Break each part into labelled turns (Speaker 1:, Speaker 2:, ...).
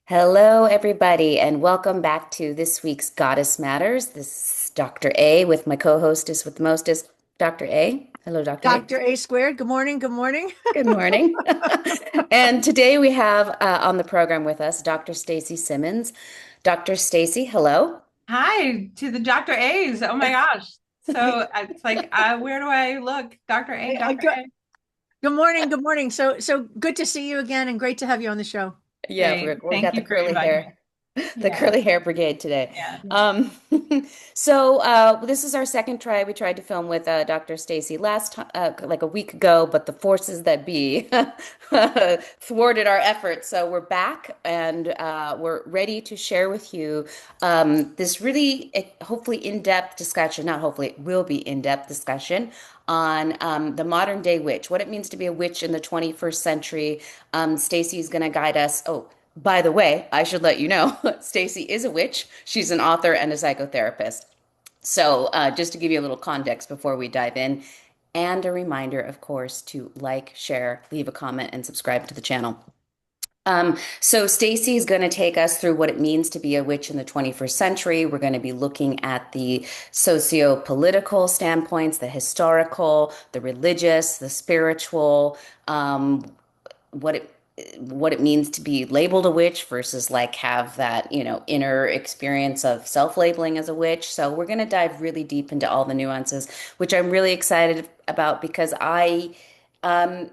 Speaker 1: Hello, everybody, and welcome back to this week's Goddess Matters. This is Dr. A with my co-hostess with the mostest, Dr. A. Hello, Dr. A.
Speaker 2: Dr. A squared. Good morning. Good morning.
Speaker 1: Good morning. And today we have on the program with us Dr. Stacey Simmons. Dr. Stacey, hello.
Speaker 3: Hi to the Dr. A's. Oh my gosh. So it's like, where do I look? Dr. A, Dr.
Speaker 2: Good,
Speaker 3: A.
Speaker 2: good morning. Good morning. So good to see you again and great to have you on the show.
Speaker 1: Yeah,
Speaker 3: Great.
Speaker 1: we
Speaker 3: Thank
Speaker 1: got the
Speaker 3: you for
Speaker 1: curly
Speaker 3: inviting me.
Speaker 1: hair. The
Speaker 3: Yeah.
Speaker 1: curly hair brigade today.
Speaker 3: Yeah.
Speaker 1: Um, this is our second try. We tried to film with Dr. Stacy last time, like a week ago, but the forces that be thwarted our efforts. So we're back and we're ready to share with you this really, hopefully in-depth discussion. Not hopefully, it will be in-depth discussion on the modern day witch, what it means to be a witch in the 21st century. Stacy is going to guide us. Oh, by the way, I should let you know, Stacey is a witch. She's an author and a psychotherapist. So, just to give you a little context before we dive in, and a reminder, of course, to like, share, leave a comment, and subscribe to the channel. So Stacey is going to take us through what it means to be a witch in the 21st century. We're going to be looking at the socio-political standpoints, the historical, the religious, the spiritual, what it means to be labeled a witch versus like have that, inner experience of self-labeling as a witch. So we're going to dive really deep into all the nuances, which I'm really excited about because don't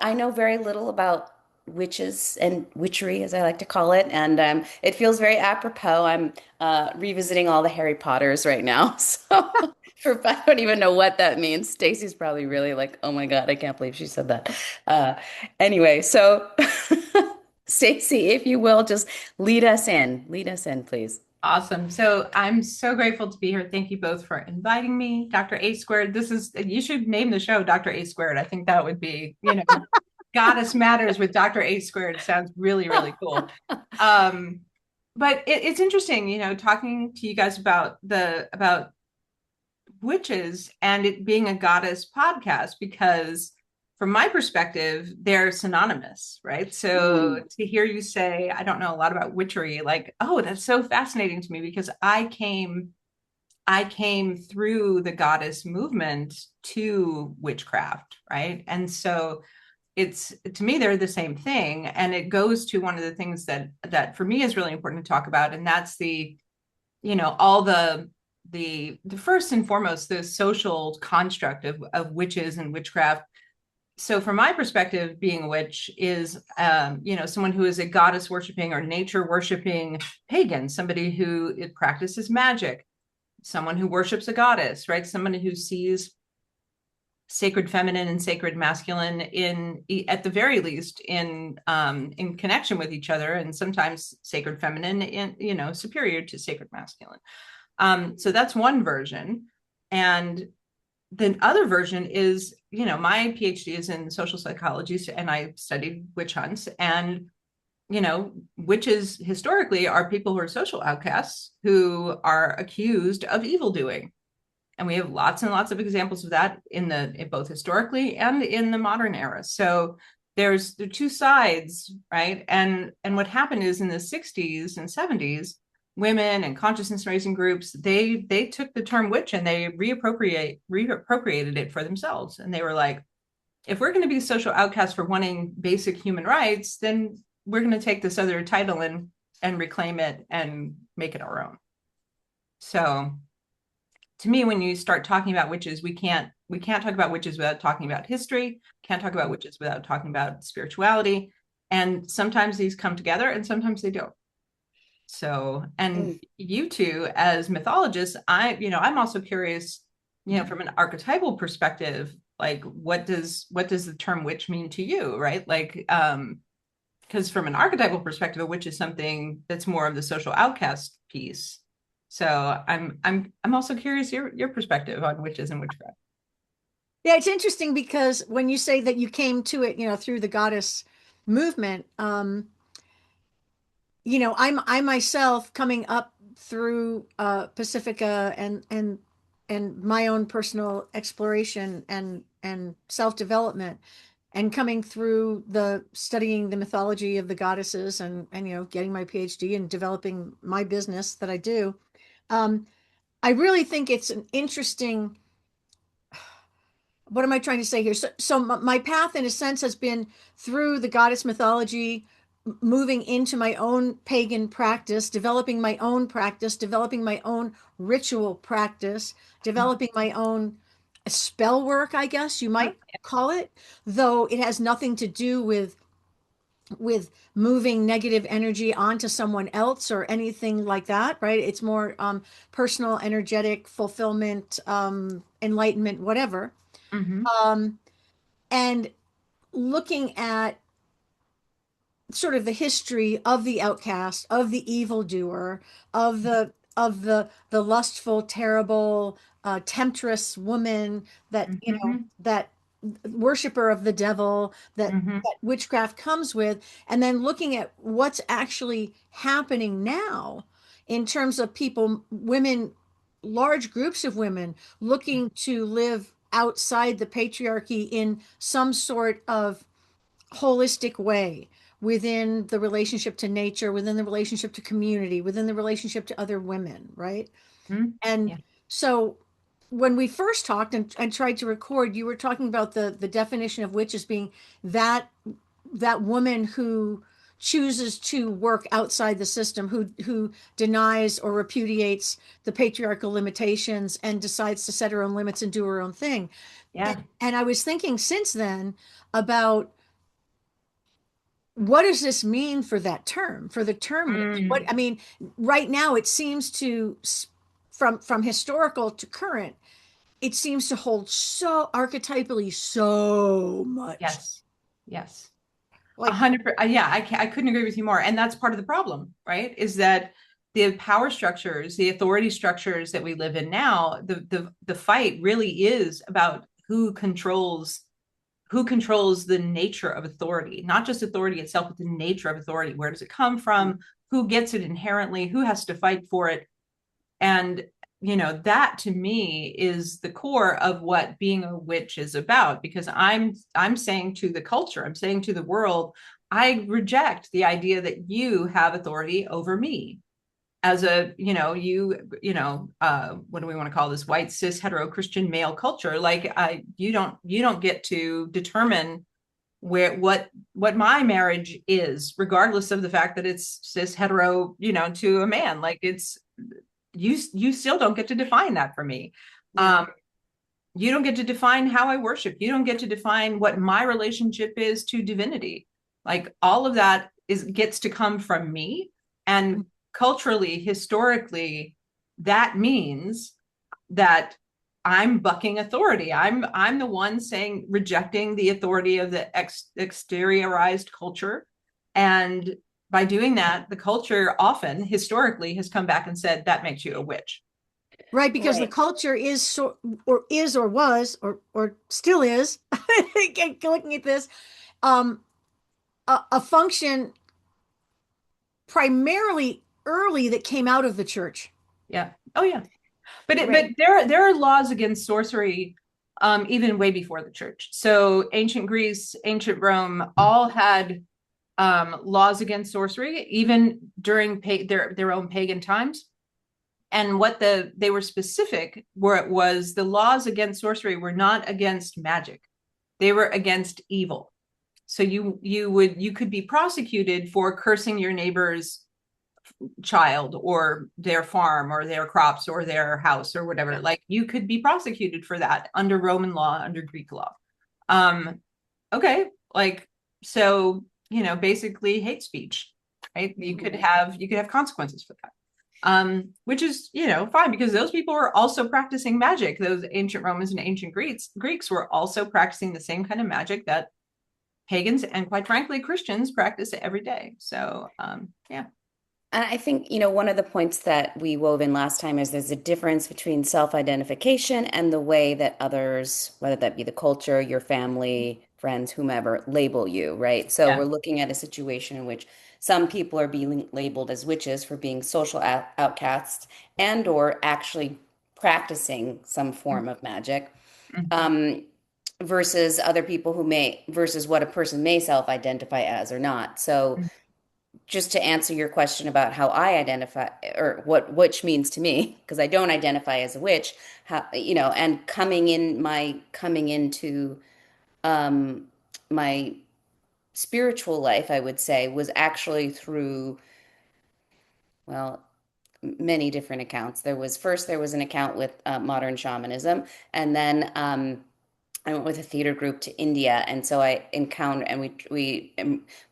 Speaker 1: I know very little about witches and witchery, as I like to call it, and it feels very apropos. I'm revisiting all the Harry Potters right now, so I don't even know what that means. Stacey's probably really like, "Oh my God, I can't believe she said that." Uh, anyway, so Stacey, if you will, just lead us in. Lead us in, please.
Speaker 3: Awesome. So I'm so grateful to be here. Thank you both for inviting me. Dr. A squared. You should name the show Dr. A squared. I think that would be, Goddess Matters with Dr. A squared sounds really, really cool. Um, but it's interesting, talking to you guys about witches and it being a goddess podcast because from my perspective they're synonymous, right? So
Speaker 1: Mm,
Speaker 3: to hear you say I don't know a lot about witchery, like, oh, that's so fascinating to me because I came through the goddess movement to witchcraft, right? And so it's, to me, they're the same thing, and it goes to one of the things that for me is really important to talk about, and that's all the first and foremost the social construct of witches and witchcraft. So from my perspective, being a witch is someone who is a goddess worshiping or nature worshiping pagan, somebody who practices magic, someone who worships a goddess, right? Somebody who sees sacred feminine and sacred masculine in, at the very least, in connection with each other, and sometimes sacred feminine in, superior to sacred masculine. So that's one version. And the other version is, my PhD is in social psychology, and I studied witch hunts. And, witches historically are people who are social outcasts who are accused of evil doing. And we have lots and lots of examples of that in both historically and in the modern era. So there's the two sides, right? And what happened is in the 60s and 70s, women and consciousness raising groups, they took the term witch and they reappropriated it for themselves. And they were like, if we're going to be social outcasts for wanting basic human rights, then we're going to take this other title and reclaim it and make it our own. So to me, when you start talking about witches, we can't talk about witches without talking about history, can't talk about witches without talking about spirituality. And sometimes these come together and sometimes they don't. So, and
Speaker 1: mm,
Speaker 3: you two as mythologists, I'm also curious, from an archetypal perspective, like what does the term witch mean to you, right? Like, because from an archetypal perspective, a witch is something that's more of the social outcast piece. So I'm also curious your perspective on witches and witchcraft.
Speaker 2: Yeah, it's interesting because when you say that you came to it, through the goddess movement, I myself coming up through Pacifica and my own personal exploration and self-development and coming through the studying the mythology of the goddesses and getting my PhD and developing my business that I do, um, I really think it's an interesting, what am I trying to say here? So my path, in a sense, has been through the goddess mythology, moving into my own pagan practice, developing my own practice, developing my own ritual practice, developing my own spell work, I guess you might call it, though it has nothing to do with moving negative energy onto someone else or anything like that, right? It's more personal, energetic fulfillment, enlightenment, whatever.
Speaker 3: Hmm.
Speaker 2: Um, and looking at sort of the history of the outcast, of the evildoer, of the lustful, terrible, temptress woman that
Speaker 3: Hmm.
Speaker 2: that worshiper of the devil
Speaker 3: Hmm.
Speaker 2: that witchcraft comes with, and then looking at what's actually happening now in terms of people, women, large groups of women looking to live outside the patriarchy in some sort of holistic way within the relationship to nature, within the relationship to community, within the relationship to other women, right?
Speaker 3: Hmm.
Speaker 2: And
Speaker 3: Yeah.
Speaker 2: so when we first talked and tried to record, you were talking about the definition of witch as being that that woman who chooses to work outside the system, who denies or repudiates the patriarchal limitations and decides to set her own limits and do her own thing. And,
Speaker 3: Yeah.
Speaker 2: and I was thinking since then about what does this mean for that term, for the term witch? What
Speaker 3: Mm.
Speaker 2: I mean, right now it seems to, from historical to current, it seems to hold so archetypally so much.
Speaker 3: Yes. Yes. A
Speaker 2: Like,
Speaker 3: hundred. Yeah, I couldn't agree with you more. And that's part of the problem, right? Is that the power structures, the authority structures that we live in now, the fight really is about who controls the nature of authority, not just authority itself, but the nature of authority. Where does it come from? Who gets it inherently? Who has to fight for it? And that to me is the core of what being a witch is about, because I'm saying to the culture, I'm saying to the world, I reject the idea that you have authority over me as a what do we want to call this, white cis hetero Christian male culture. Like, you don't get to determine what my marriage is, regardless of the fact that it's cis hetero, to a man. Like, you still don't get to define that for me.
Speaker 2: yeah,
Speaker 3: You don't get to define how I worship. You don't get to define what my relationship is to divinity. Like, all of that gets to come from me. And culturally, historically, that means that I'm bucking authority. I'm the one saying, rejecting the authority of the exteriorized culture. And by doing that, the culture often historically has come back and said that makes you a witch.
Speaker 2: right, because the
Speaker 1: Right.
Speaker 2: culture is or was or still is looking at this, um a function primarily early that came out of the church.
Speaker 3: Yeah. Oh yeah. But
Speaker 2: Right.
Speaker 3: there are laws against sorcery, even way before the church. So ancient Greece, ancient Rome, all had laws against sorcery, even during their own pagan times. And what they were specific, where it was, the laws against sorcery were not against magic; they were against evil. So you could be prosecuted for cursing your neighbor's child or their farm or their crops or their house or whatever. Like, you could be prosecuted for that under Roman law, under Greek law. um okay, like, so, basically hate speech, right? You could have consequences for that. Which is, fine, because those people were also practicing magic. Those ancient Romans and ancient Greeks were also practicing the same kind of magic that pagans and, quite frankly, Christians practice every day. So yeah.
Speaker 1: And I think, one of the points that we wove in last time is there's a difference between self-identification and the way that others, whether that be the culture, your family, friends, whomever, label you, right? So
Speaker 3: Yeah.
Speaker 1: we're looking at a situation in which some people are being labeled as witches for being social outcasts and or actually practicing some form of magic.
Speaker 3: Mhm.
Speaker 1: Um, versus other people who may, versus what a person may self-identify as or not. So just to answer your question about how I identify or what witch means to me, because I don't identify as a witch, how, and coming into um my spiritual life, I would say, was actually through, well, many different accounts. There was an account with modern shamanism, and then I went with a theater group to India, and so I encountered, and we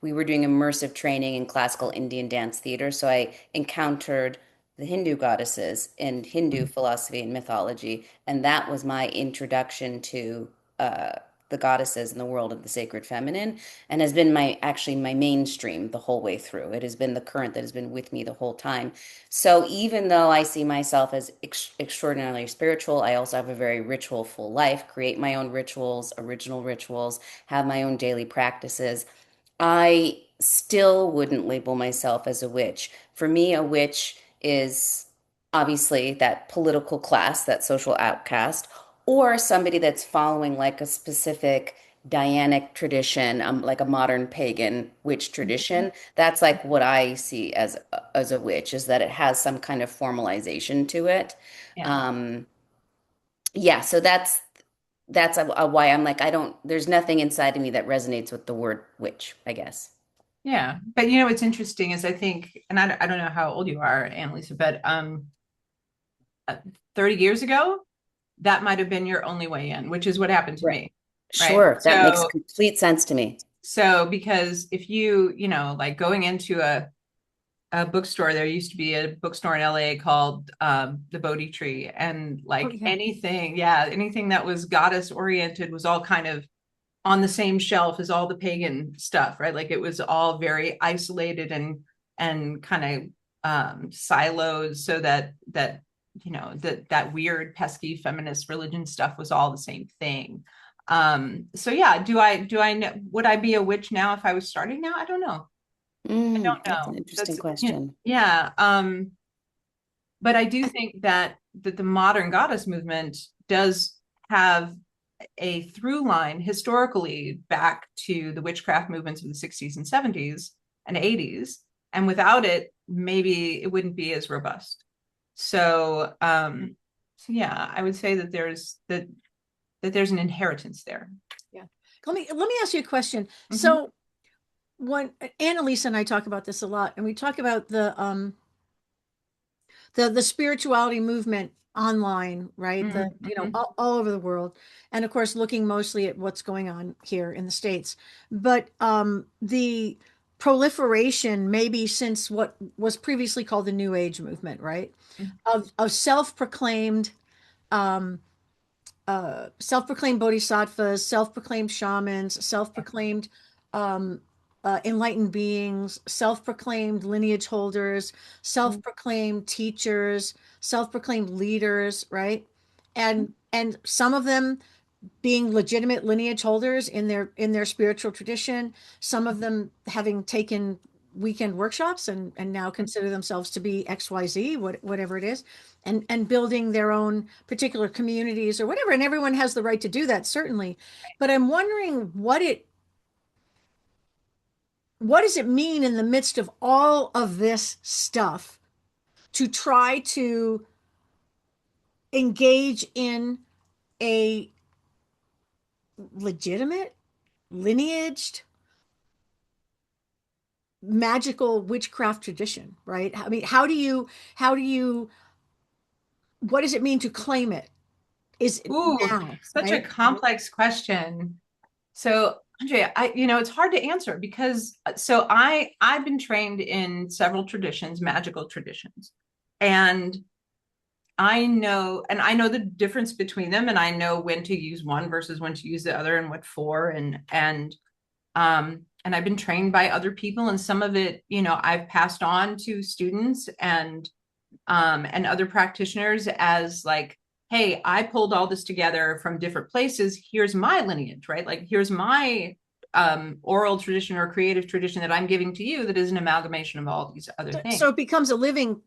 Speaker 1: were doing immersive training in classical Indian dance theater. So I encountered the Hindu goddesses in Hindu philosophy and mythology, and that was my introduction to uh, the goddesses in the world of the sacred feminine, and has been my mainstream the whole way through. It has been the current that has been with me the whole time. So even though I see myself as extraordinarily spiritual, I also have a very ritualful life, create my own rituals, original rituals, have my own daily practices. I still wouldn't label myself as a witch. For me, a witch is obviously that political class, that social outcast, or somebody that's following like a specific Dianic tradition, like a modern pagan witch tradition. That's like what I see as a witch, is that it has some kind of formalization to it.
Speaker 3: Yeah.
Speaker 1: Um, yeah, so that's why I'm like, I don't, there's nothing inside of me that resonates with the word witch, I guess.
Speaker 3: Yeah. But what's interesting is I think, and I don't know how old you are, Annalisa, but 30 years ago, that might have been your only way in, which is what happened to
Speaker 1: Right.
Speaker 3: me. Right.
Speaker 1: Sure, that makes complete sense to me.
Speaker 3: So because if like going into a bookstore, there used to be a bookstore in LA called the Bodhi Tree, and
Speaker 2: Oh,
Speaker 3: like
Speaker 2: yeah.
Speaker 3: anything that was goddess oriented was all kind of on the same shelf as all the pagan stuff, right? Like it was all very isolated and kind of silos, so that weird pesky feminist religion stuff was all the same thing. So yeah, do I know, would I be a witch now if I was starting now? I don't know. I don't
Speaker 1: That's an
Speaker 3: know.
Speaker 1: interesting question.
Speaker 3: Yeah. But I do think that the modern goddess movement does have a through line historically back to the witchcraft movements of the 60s and 70s and 80s. And without it, maybe it wouldn't be as robust. So yeah, I would say that there's an inheritance there.
Speaker 2: Yeah. Let me ask you a question.
Speaker 3: Mm-hmm.
Speaker 2: So when Annalisa and I talk about this a lot, and we talk about the spirituality movement online, right? The
Speaker 3: Mm-hmm.
Speaker 2: all over the world, and of course looking mostly at what's going on here in the States. But the proliferation, maybe since what was previously called the New Age movement, right? Of self-proclaimed um, self-proclaimed bodhisattvas, self-proclaimed shamans, self-proclaimed enlightened beings, self-proclaimed lineage holders, self-proclaimed teachers, self-proclaimed leaders, right? And some of them being legitimate lineage holders in their spiritual tradition, some of them having taken weekend workshops and now consider themselves to be XYZ, whatever it is, and building their own particular communities or whatever. And everyone has the right to do that, certainly. But I'm wondering what does it mean in the midst of all of this stuff to try to engage in a legitimate, lineaged, magical witchcraft tradition, right? I mean, how do you, what does it mean to claim it? Is it
Speaker 3: Ooh,
Speaker 2: now,
Speaker 3: such a
Speaker 2: right?
Speaker 3: complex question. So, Andrea, it's hard to answer because I've been trained in several traditions, magical traditions. And I know the difference between them, and I know when to use one versus when to use the other and what for. And I've been trained by other people, and some of it, I've passed on to students and other practitioners as like, hey, I pulled all this together from different places. Here's my lineage, right? Like here's my oral tradition or creative tradition that I'm giving to you that is an amalgamation of all these other
Speaker 2: So
Speaker 3: things.
Speaker 2: it becomes a living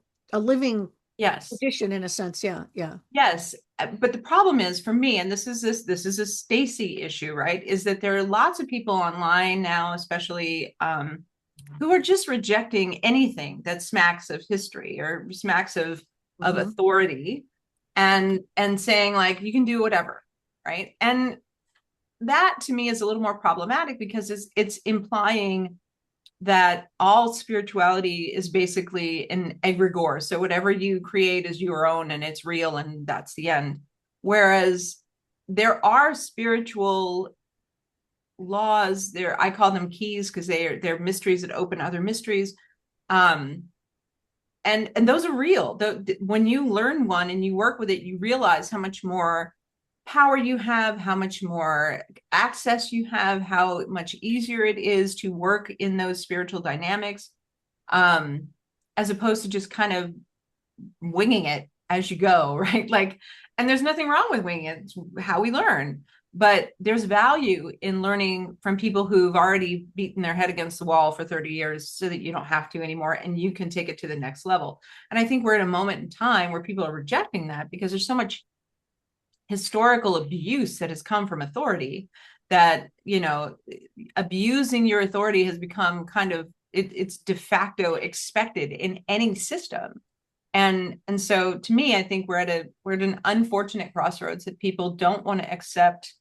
Speaker 3: Yes.
Speaker 2: tradition in a sense. Yeah, yeah.
Speaker 3: Yes, but the problem is for me, and this is a Stacey issue, right? Is that there are lots of people online now, especially who are just rejecting anything that smacks of history or smacks of
Speaker 2: Hmm.
Speaker 3: authority, and saying like you can do whatever, right? And that to me is a little more problematic because it's implying that all spirituality is basically an egregore. So whatever you create is your own and it's real and that's the end. Whereas there are spiritual laws there. I call them keys because they're mysteries that open other mysteries. Um, and those are real. When you learn one and you work with it, you realize how much more power you have, how much more access you have, how much easier it is to work in those spiritual dynamics, um, as opposed to just kind of winging it as you go, right? Like, and there's nothing wrong with winging it. It's how we learn. But there's value in learning from people who've already beaten their head against the wall for 30 years so that you don't have to anymore and you can take it to the next level. And I think we're at a moment in time where people are rejecting that because there's so much historical abuse that has come from authority that, you know, abusing your authority has become kind of it's de facto expected in any system. And so to me, I think we're at an unfortunate crossroads that people don't want to accept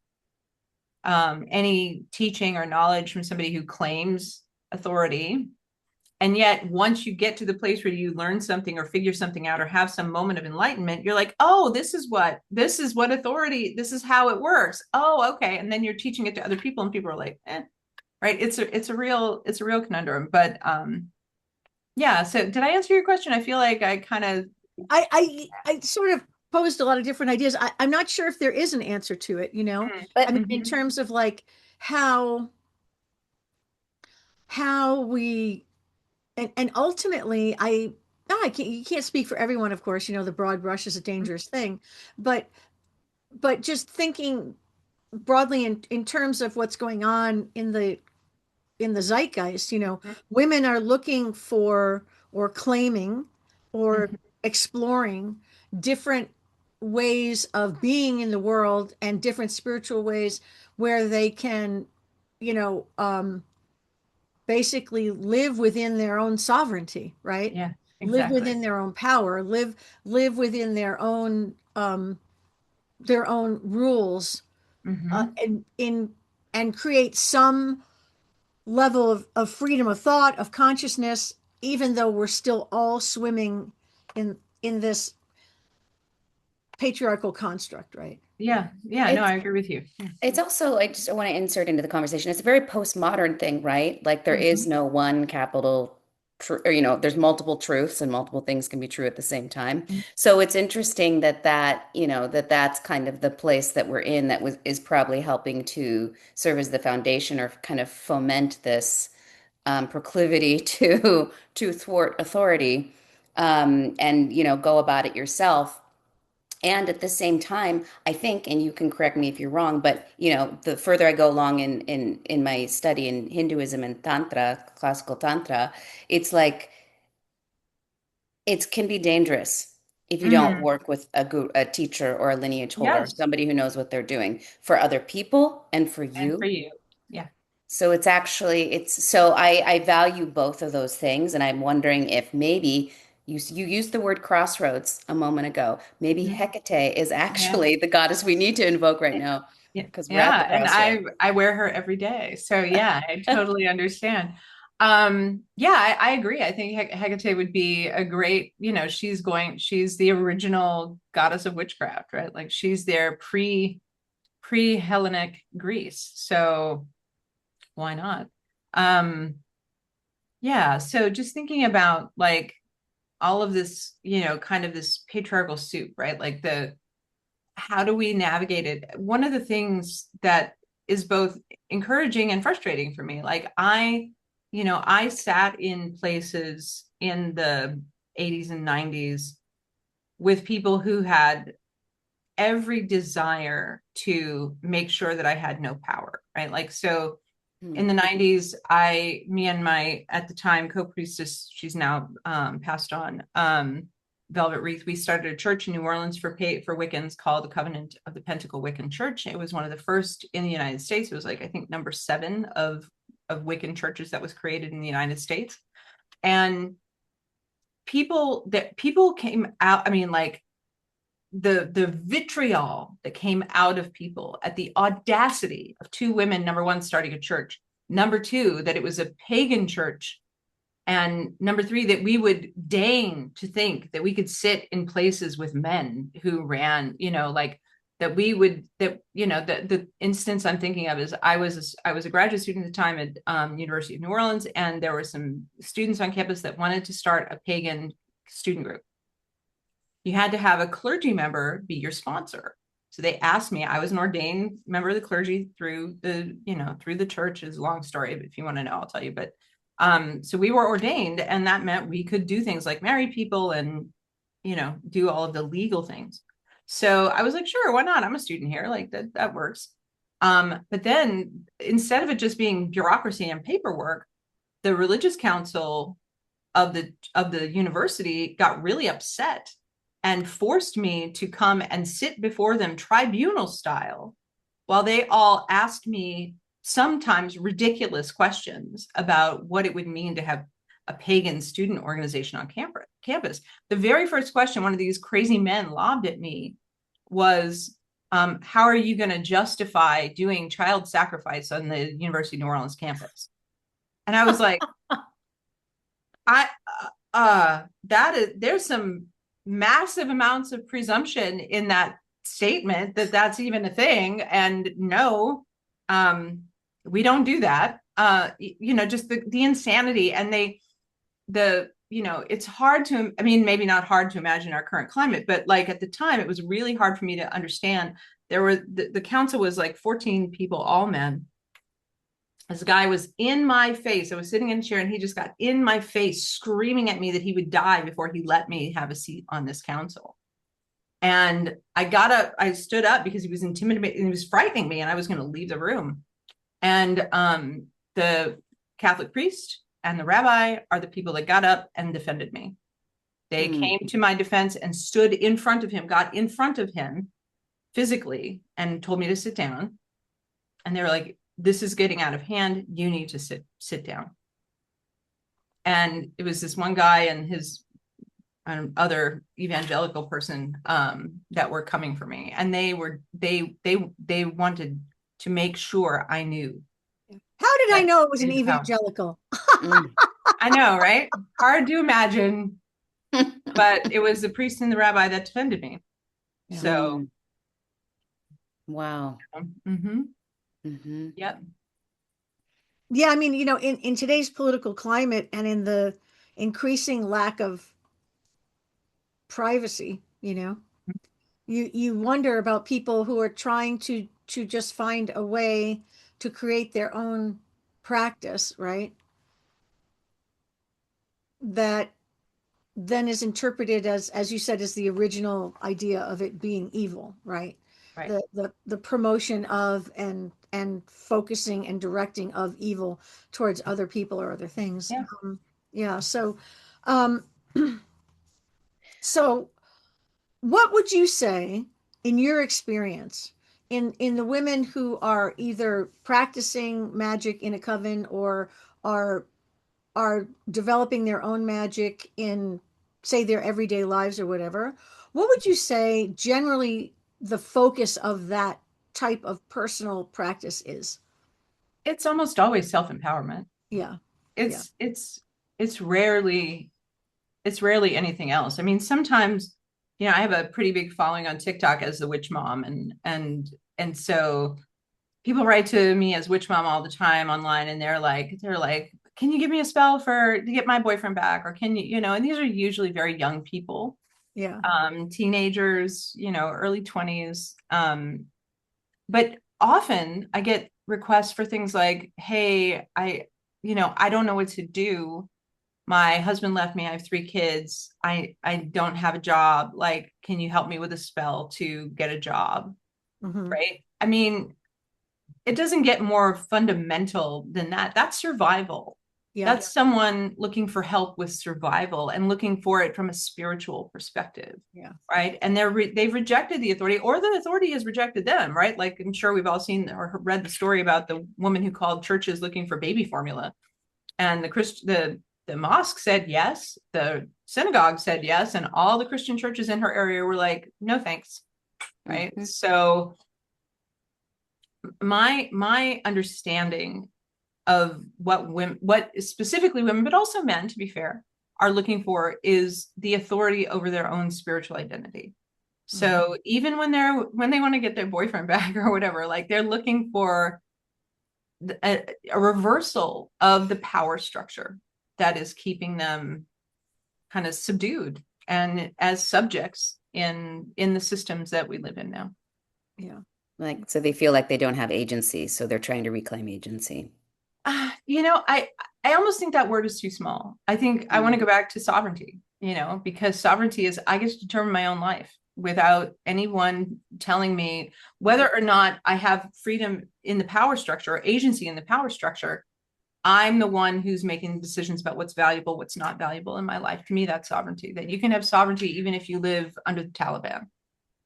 Speaker 3: any teaching or knowledge from somebody who claims authority. And yet, once you get to the place where you learn something or figure something out or have some moment of enlightenment, you're like, oh, this is what authority, this is how it works. Oh, okay. And then you're teaching it to other people, and people are like, right. It's a real conundrum. But yeah. So did I answer your question? I feel like I kind of
Speaker 2: I sort of posed a lot of different ideas. I'm not sure if there is an answer to it, you know. I
Speaker 1: But
Speaker 2: mean, in terms of like how how we and ultimately I no, I can't, you can't speak for everyone, of course, you know, the broad brush is a dangerous thing, but just thinking broadly in terms of what's going on in the zeitgeist, you know, women are looking for or claiming or exploring different ways of being in the world and different spiritual ways where they can, you know, basically live within their own sovereignty, right?
Speaker 3: yeah,
Speaker 2: Live
Speaker 3: exactly.
Speaker 2: within their own power, live within their own rules,
Speaker 3: Mm-hmm.
Speaker 2: and in and create some level of freedom of thought, of consciousness, even though we're still all swimming in this patriarchal construct, right?
Speaker 3: Yeah, yeah, no,
Speaker 1: it's
Speaker 3: I agree with you. Yeah.
Speaker 1: it's also, I just want to insert into the conversation. It's a very postmodern thing, right? Like there is
Speaker 3: Mhm.
Speaker 1: no one capital true, or there's multiple truths and multiple things can be true at the same time. So it's interesting that's kind of the place that we're in that is probably helping to serve as the foundation or kind of foment this proclivity to thwart authority, and go about it yourself. And at the same time, I think, and you can correct me if you're wrong, but the further I go along in my study in Hinduism and Tantra, classical Tantra, it's like it can be dangerous if you don't
Speaker 3: Mm.
Speaker 1: work with a teacher or a lineage holder,
Speaker 3: Yes,
Speaker 1: somebody who knows what they're doing for other people and for
Speaker 3: and for
Speaker 1: you.
Speaker 3: you. Yeah.
Speaker 1: So it's so I value both of those things, and I'm wondering if maybe you used the word crossroads a moment ago. Maybe
Speaker 3: Mhm.
Speaker 1: Hecate is
Speaker 3: Yeah.
Speaker 1: actually the goddess we need to invoke right now
Speaker 3: Yeah.
Speaker 1: because we're at the
Speaker 3: Yeah. And
Speaker 1: crossroads.
Speaker 3: I wear her every day. So yeah, I totally understand. Yeah, I agree. I think Hecate would be a great, she's the original goddess of witchcraft, right? Like she's there pre-Hellenic Greece. So why not? Um, yeah. So just thinking about like all of this, kind of this patriarchal soup, right? Like how do we navigate it? One of the things that is both encouraging and frustrating for me, like I sat in places in the 80s and 90s with people who had every desire to make sure that I had no power, right? Like, so
Speaker 1: Hmm.
Speaker 3: in the 90s, me and my, at the time, co-priestess, she's now passed on, Velvet Wreath, we started a church in New Orleans for Wiccans called the Covenant of the Pentacle Wiccan Church. It was one of the first in the United States. It was like, I think, number 7 of Wiccan churches that was created in the United States. And people came out, I mean, like the vitriol that came out of people at the audacity of 2 women, number 1, starting a church, number 2, that it was a pagan church, and number 3, that we would deign to think that we could sit in places with men who ran, like that we would, that, the instance I'm thinking of is I was a graduate student at the time at University of New Orleans, and there were some students on campus that wanted to start a pagan student group. You had to have a clergy member be your sponsor. So they asked me, I was an ordained member of the clergy through the church. Is a long story, but if you want to know, I'll tell you. But so we were ordained, and that meant we could do things like marry people and, do all of the legal things. So I was like, sure, why not? I'm a student here. Like that works. But then instead of it just being bureaucracy and paperwork, the religious council of the university got really upset and forced me to come and sit before them tribunal style while they all asked me sometimes ridiculous questions about what it would mean to have a pagan student organization on campus. The very first question one of these crazy men lobbed at me was, how are you going to justify doing child sacrifice on the University of New Orleans campus? And I was like, there's some massive amounts of presumption in that statement that that's even a thing. And no, we don't do that. Just the insanity. And it's hard to, I mean, maybe not hard to imagine our current climate, but like at the time, it was really hard for me to understand. There were, the council was like 14 people, all men. This guy was in my face. I was sitting in a chair, and he just got in my face, screaming at me that he would die before he let me have a seat on this council. And I stood up because he was intimidating, he was frightening me, and I was going to leave the room. And the Catholic priest and the rabbi are the people that got up and defended me. They came to my defense and stood in front of him, got in front of him physically, and told me to sit down. And they were like, this is getting out of hand. You need to sit down. And it was this one guy and his other evangelical person that were coming for me. And they wanted to make sure I knew.
Speaker 2: How did I know it was an evangelical?
Speaker 3: I know, right? Hard to imagine, but it was the priest and the rabbi that defended me. Yeah. So.
Speaker 1: Wow.
Speaker 3: Mm-hmm. Mm-hmm. Yep.
Speaker 2: Yeah, I mean, in today's political climate and in the increasing lack of privacy, you wonder about people who are trying to just find a way to create their own practice, right? That then is interpreted as you said, as the original idea of it being evil, right?
Speaker 3: Right.
Speaker 2: The promotion of and focusing and directing of evil towards other people or other things.
Speaker 3: Yeah.
Speaker 2: So so what would you say in your experience in the women who are either practicing magic in a coven or are developing their own magic in, say, their everyday lives or whatever, what would you say generally the focus of that type of personal practice is?
Speaker 3: It's almost always self-empowerment.
Speaker 2: Yeah.
Speaker 3: It's rarely anything else. I mean, sometimes, I have a pretty big following on TikTok as the witch mom, and so people write to me as witch mom all the time online, and they're like, can you give me a spell to get my boyfriend back? Or can you, and these are usually very young people.
Speaker 2: Yeah.
Speaker 3: Teenagers, early 20s. But often I get requests for things like, hey, I don't know what to do. My husband left me. I have 3 kids. I don't have a job. Like, can you help me with a spell to get a job?
Speaker 2: Mm-hmm.
Speaker 3: Right. I mean, it doesn't get more fundamental than that. That's survival.
Speaker 2: Yeah.
Speaker 3: That's someone looking for help with survival and looking for it from a spiritual perspective.
Speaker 2: Yeah.
Speaker 3: Right. And they've rejected the authority, or the authority has rejected them. Right. Like, I'm sure we've all seen or read the story about the woman who called churches looking for baby formula. And the mosque said yes, the synagogue said yes, and all the Christian churches in her area were like, no thanks. Right.
Speaker 1: Mhm.
Speaker 3: So my understanding of what specifically women, but also men, to be fair, are looking for is the authority over their own spiritual identity. So even when they want to get their boyfriend back or whatever, like, they're looking for a reversal of the power structure that is keeping them kind of subdued and as subjects in the systems that we live in now.
Speaker 2: Yeah.
Speaker 1: Like, so they feel like they don't have agency, so they're trying to reclaim agency.
Speaker 3: I almost think that word is too small. I think I want to go back to sovereignty, because sovereignty is, I get to determine my own life without anyone telling me whether or not I have freedom in the power structure or agency in the power structure. I'm the one who's making decisions about what's valuable, what's not valuable in my life. To me, that's sovereignty, that you can have sovereignty even if you live under the Taliban,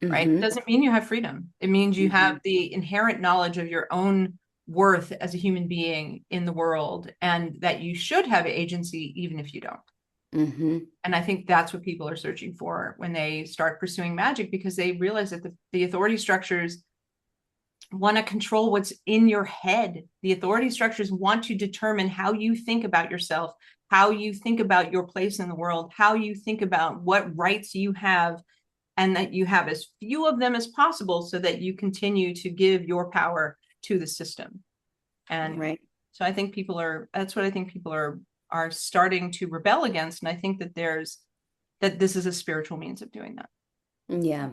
Speaker 3: right? It doesn't mean you have freedom. It means you have the inherent knowledge of your own worth as a human being in the world, and that you should have agency even if you don't. And I think that's what people are searching for when they start pursuing magic, because they realize that the authority structures want to control what's in your head. The authority structures want to determine how you think about yourself, how you think about your place in the world, how you think about what rights you have, and that you have as few of them as possible so that you continue to give your power to the system. And
Speaker 1: Right.
Speaker 3: so I think that's what I think people are starting to rebel against. And I think that this is a spiritual means of doing that.
Speaker 1: Yeah.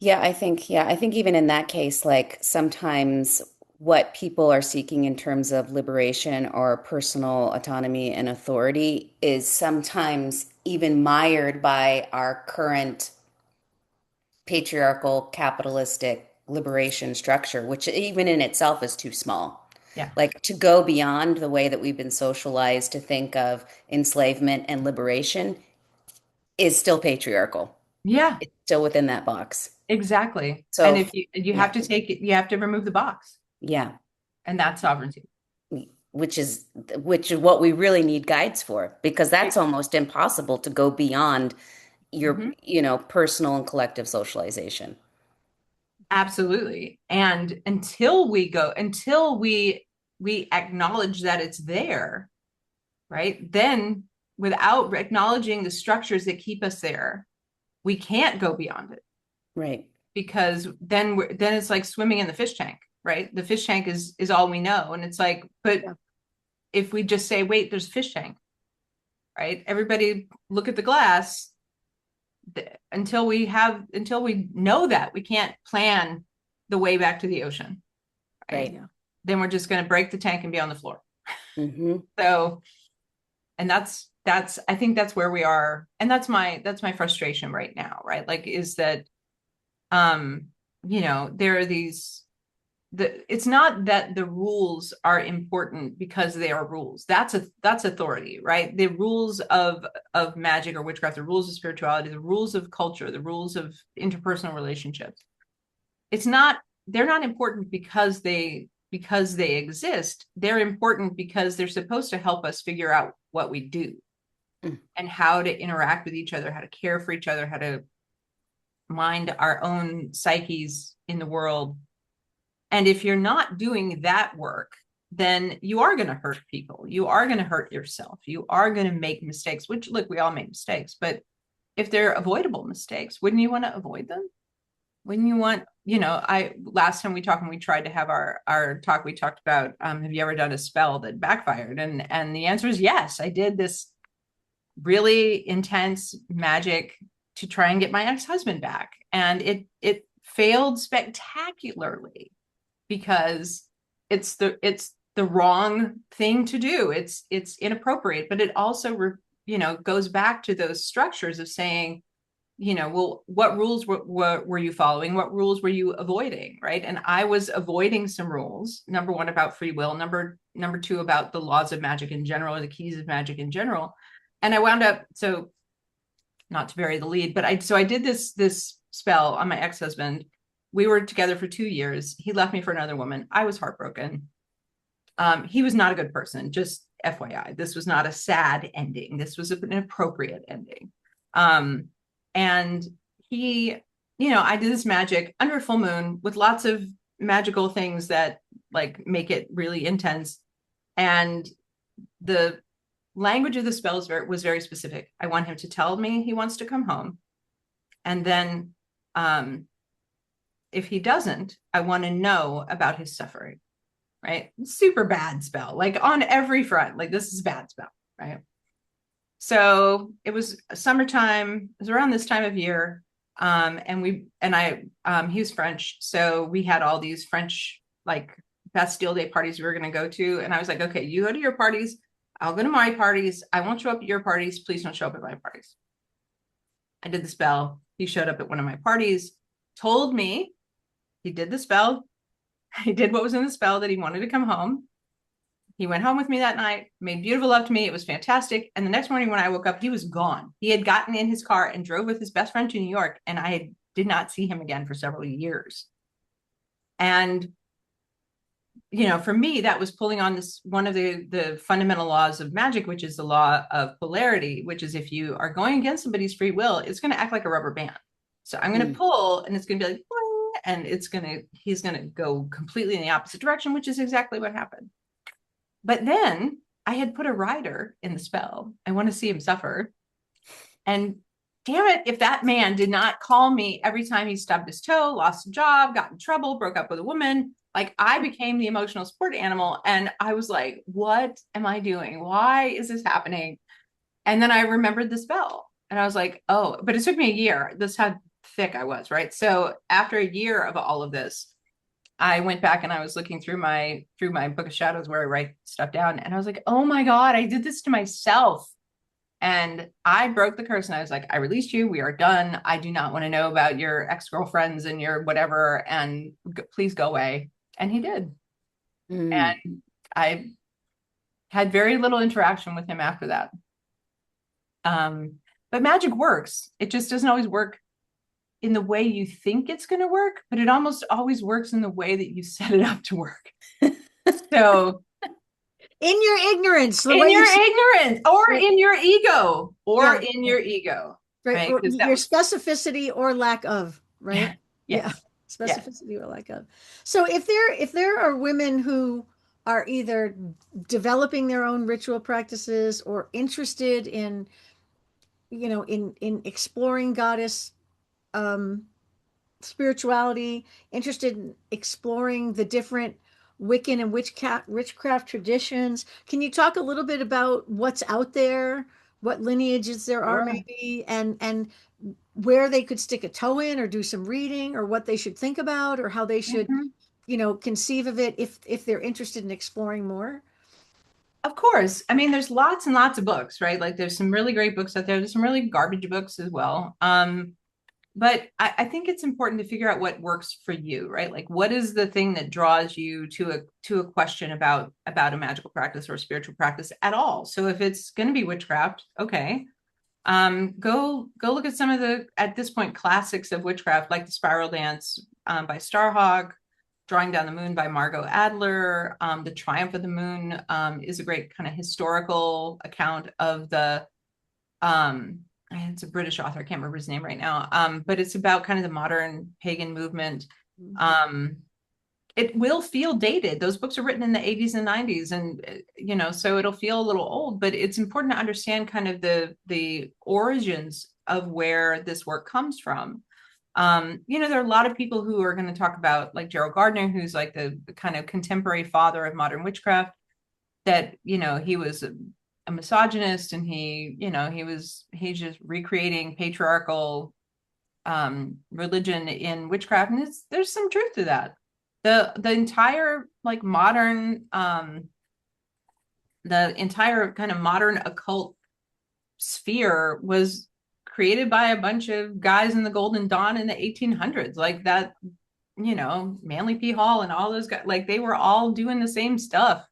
Speaker 1: I think even in that case, like, sometimes what people are seeking in terms of liberation or personal autonomy and authority is sometimes even mired by our current patriarchal, capitalistic liberation structure, which even in itself is too small.
Speaker 3: Yeah.
Speaker 1: Like, to go beyond the way that we've been socialized to think of enslavement and liberation is still patriarchal.
Speaker 3: Yeah,
Speaker 1: It's still within that box.
Speaker 3: exactly. And
Speaker 1: So,
Speaker 3: if you
Speaker 1: yeah,
Speaker 3: have to take it, you have to remove the box,
Speaker 1: yeah,
Speaker 3: and that's sovereignty.
Speaker 1: which is what we really need guides for, because that's almost impossible to go beyond your,
Speaker 3: Mhm.
Speaker 1: personal and collective socialization.
Speaker 3: Absolutely. And until we acknowledge that it's there, right? Then, without acknowledging the structures that keep us there, we can't go beyond it,
Speaker 1: Right.
Speaker 3: because then it's like swimming in the fish tank, right? The fish tank is all we know. And it's like, but if we just say, wait, there's a fish tank, right? Everybody look at the glass. Until we know that, we can't plan the way back to the ocean, right?
Speaker 1: Right.
Speaker 3: Then we're just going to break the tank and be on the floor.
Speaker 1: Mm-hmm.
Speaker 3: So, and that's I think that's where we are, and that's my frustration right now, right? Like, is that there are these it's not that the rules are important because they are rules. That's authority, right? The rules of magic or witchcraft, the rules of spirituality, the rules of culture, the rules of interpersonal relationships. They're not important because they exist. They're important because they're supposed to help us figure out what we do and how to interact with each other, how to care for each other, how to mind our own psyches in the world. And if you're not doing that work, then you are going to hurt people. You are going to hurt yourself. You are going to make mistakes, which, look, we all make mistakes. But if they're avoidable mistakes, wouldn't you want to avoid them? Wouldn't you want, last time we talked, when we tried to have our talk, we talked about, have you ever done a spell that backfired? And the answer is yes. I did this really intense magic to try and get my ex-husband back. And it failed spectacularly, because it's the wrong thing to do. It's inappropriate, but it also goes back to those structures of saying, well, what rules were you following? What rules were you avoiding? Right. And I was avoiding some rules. Number one, about free will. Number two, about the laws of magic in general, or the keys of magic in general. And I wound up, so not to bury the lead, but I did this spell on my ex-husband. We were together for 2 years. He left me for another woman. I was heartbroken. He was not a good person, just FYI. This was not a sad ending. This was an appropriate ending. And he, I did this magic under a full moon with lots of magical things that like make it really intense. And the language of the spells was very specific. I want him to tell me he wants to come home. And then if he doesn't, I want to know about his suffering, right? Super bad spell, like on every front, like this is a bad spell, right? So it was summertime. It was around this time of year. He was French. So we had all these French, like Bastille Day parties we were going to go to. And I was like, okay, you go to your parties. I'll go to my parties. I won't show up at your parties. Please don't show up at my parties. I did the spell. He showed up at one of my parties, told me he did the spell. He did what was in the spell, that he wanted to come home. He went home with me that night, made beautiful love to me. It was fantastic. And the next morning when I woke up, he was gone. He had gotten in his car and drove with his best friend to New York. And I did not see him again for several years. And, for me, that was pulling on this, one of the fundamental laws of magic, which is the law of polarity, which is if you are going against somebody's free will, it's going to act like a rubber band. So I'm going to pull and it's going to be like, and he's going to go completely in the opposite direction, which is exactly what happened. But then I had put a rider in the spell. I want to see him suffer. And damn it, if that man did not call me every time he stubbed his toe, lost a job, got in trouble, broke up with a woman, like I became the emotional support animal. And I was like, what am I doing? Why is this happening? And then I remembered the spell. And I was like, oh, but it took me a year. This is how thick I was, right? So after a year of all of this, I went back and I was looking through my book of shadows where I write stuff down. And I was like, oh my God, I did this to myself. And I broke the curse and I was like, I released you. We are done. I do not want to know about your ex-girlfriends and your whatever. And please go away. And he did. And I had very little interaction with him after that. But magic works. It just doesn't always work in the way you think it's going to work, but it almost always works in the way that you set it up to work. So
Speaker 2: in your ignorance,
Speaker 3: or in your ego, in your ego,
Speaker 2: right? Your specificity or lack of, right?
Speaker 3: Yeah.
Speaker 2: Specificity or lack of. So if there are women who are either developing their own ritual practices or interested in, in exploring goddess spirituality, interested in exploring the different Wiccan and witchcraft traditions. Can you talk a little bit about what's out there, what lineages there are maybe, and where they could stick a toe in or do some reading, or what they should think about, or how they should, conceive of it if they're interested in exploring more?
Speaker 3: Of course. I mean, there's lots and lots of books, right? Like there's some really great books out there. There's some really garbage books as well. But I think it's important to figure out what works for you, right? Like what is the thing that draws you to a question about a magical practice or a spiritual practice at all? So if it's going to be witchcraft, okay. Go look at some of the, at this point, classics of witchcraft, like the Spiral Dance by Starhawk, Drawing Down the Moon by Margot Adler. The Triumph of the Moon is a great kind of historical account of the it's a British author. I can't remember his name right now. But it's about kind of the modern pagan movement. It will feel dated. Those books are written in the 80s and 90s. And, so it'll feel a little old, but it's important to understand kind of the origins of where this work comes from. There are a lot of people who are going to talk about, like Gerald Gardner, who's like the kind of contemporary father of modern witchcraft, that, he was a misogynist, and he's just recreating patriarchal religion in witchcraft, and there's some truth to that. The entire like modern the entire kind of modern occult sphere was created by a bunch of guys in the Golden Dawn in the 1800s, like that, Manly P. Hall and all those guys, like they were all doing the same stuff,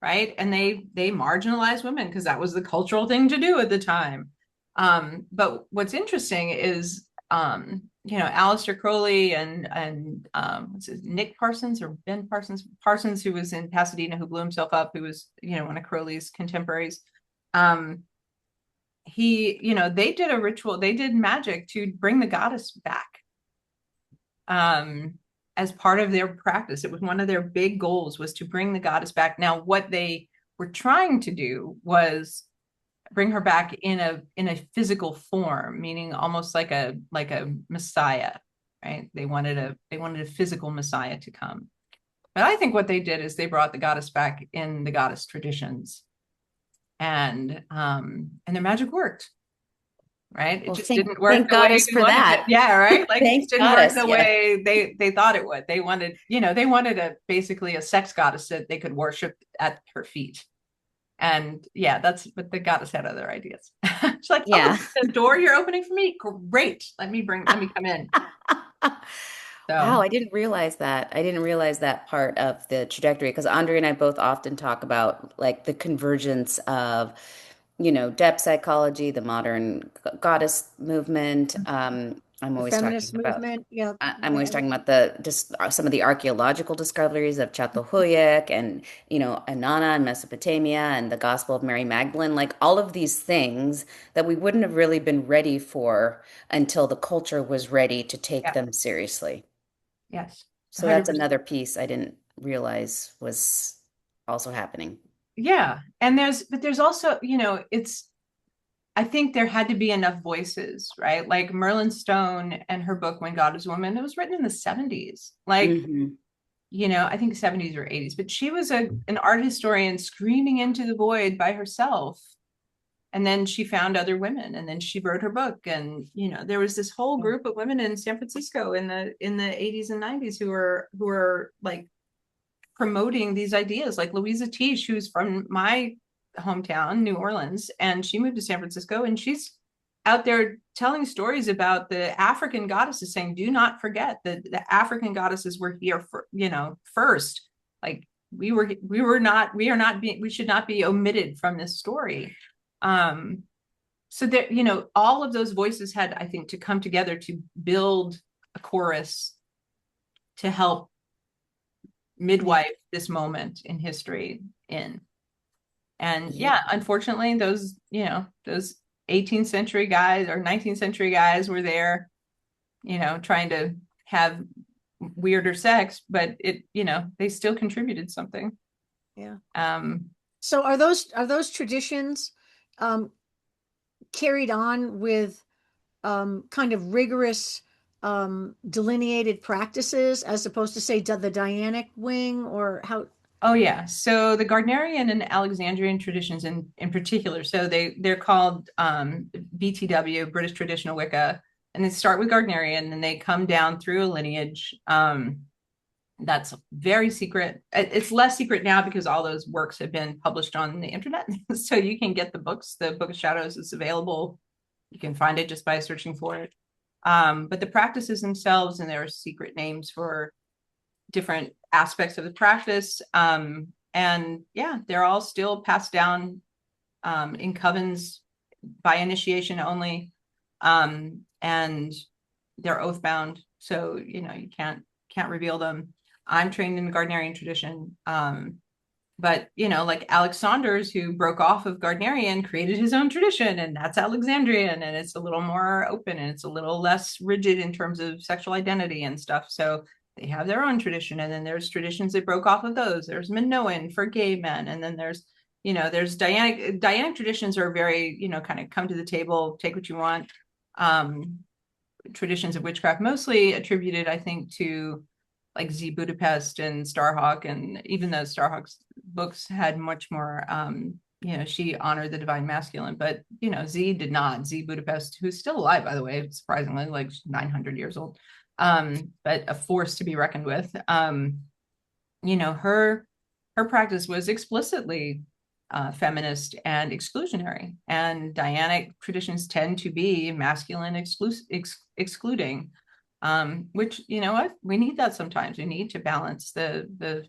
Speaker 3: right? And they marginalized women because that was the cultural thing to do at the time. But what's interesting is, Aleister Crowley and what's his Nick Parsons or Ben Parsons, who was in Pasadena, who blew himself up, who was, one of Crowley's contemporaries. They did a ritual, they did magic to bring the goddess back. As part of their practice. It was one of their big goals, was to bring the goddess back. Now, what they were trying to do was bring her back in a physical form, meaning almost like a messiah, right? They wanted a physical messiah to come. But I think what they did is they brought the goddess back in the goddess traditions, and their magic worked. Right?
Speaker 1: Well,
Speaker 3: it just didn't work
Speaker 1: thank
Speaker 3: the way
Speaker 1: goddess
Speaker 3: we
Speaker 1: for
Speaker 3: wanted
Speaker 1: that.
Speaker 3: it. Yeah, right. Like it
Speaker 1: Thank
Speaker 3: just didn't
Speaker 1: goddess,
Speaker 3: work the
Speaker 1: yeah.
Speaker 3: way they thought it would. They wanted, basically a sex goddess that they could worship at her feet. And yeah, but the goddess had other ideas. She's like,
Speaker 1: Yeah.
Speaker 3: oh, the door you're opening for me? Great. Let me come in.
Speaker 1: Wow,
Speaker 3: So
Speaker 1: I didn't realize that. I didn't realize that part of the trajectory, because Andrea and I both often talk about like the convergence of, depth psychology, the modern goddess movement. I'm
Speaker 2: The
Speaker 1: always talking
Speaker 2: feminist
Speaker 1: about
Speaker 2: movement. Yeah.
Speaker 1: I'm always talking about some of the archaeological discoveries of Çatalhöyük and, Inanna in Mesopotamia and the Gospel of Mary Magdalene, like all of these things that we wouldn't have really been ready for until the culture was ready to take
Speaker 3: yeah,
Speaker 1: them seriously.
Speaker 3: yes,
Speaker 1: So that's
Speaker 3: 100%.
Speaker 1: another piece I didn't realize was also happening.
Speaker 3: Yeah. And there's also, I think there had to be enough voices, right? Like Merlin Stone and her book, When God Is Woman, it was written in the 70s. Like,
Speaker 1: Hmm.
Speaker 3: I think 70s or 80s, but she was an art historian screaming into the void by herself. And then she found other women, and then she wrote her book. And, there was this whole group of women in San Francisco in the 80s and 90s who were like promoting these ideas, like Louisa Tish, who's from my hometown, New Orleans, and she moved to San Francisco, and she's out there telling stories about the African goddesses, saying, do not forget that the African goddesses were here for, first. Like we should not be omitted from this story. So that, all of those voices had, I think, to come together to build a chorus to help midwife this moment in history in. And yeah, unfortunately, those 18th century guys or 19th century guys were there, trying to have weirder sex, but they still contributed something.
Speaker 2: Yeah.
Speaker 3: Um,
Speaker 2: So are those traditions carried on with kind of rigorous delineated practices as opposed to say the Dianic wing, or how?
Speaker 3: Oh yeah. So the Gardnerian and Alexandrian traditions in particular, so they're called BTW, British Traditional Wicca, and they start with Gardnerian and they come down through a lineage that's very secret. It's less secret now because all those works have been published on the internet. So you can get the books. The Book of Shadows is available. You can find it just by searching for it. But the practices themselves, and there are secret names for different aspects of the practice. And yeah, they're all still passed down in covens by initiation only. And they're oath bound. So, you can't reveal them. I'm trained in the Gardnerian tradition. But, like Alex Saunders, who broke off of Gardnerian, created his own tradition, and that's Alexandrian, and it's a little more open and it's a little less rigid in terms of sexual identity and stuff. So they have their own tradition, and then there's traditions that broke off of those. There's Minoan for gay men, and then there's Dianic traditions are very, kind of come to the table, take what you want. Traditions of witchcraft mostly attributed, I think, to like Z Budapest and Starhawk, and even though Starhawk's books had much more, she honored the divine masculine, but Z did not. Z Budapest, who's still alive, by the way, surprisingly, like 900 years old, but a force to be reckoned with. Her practice was explicitly feminist and exclusionary. And Dianic traditions tend to be masculine excluding, which, you know what, we need that sometimes. We need to balance the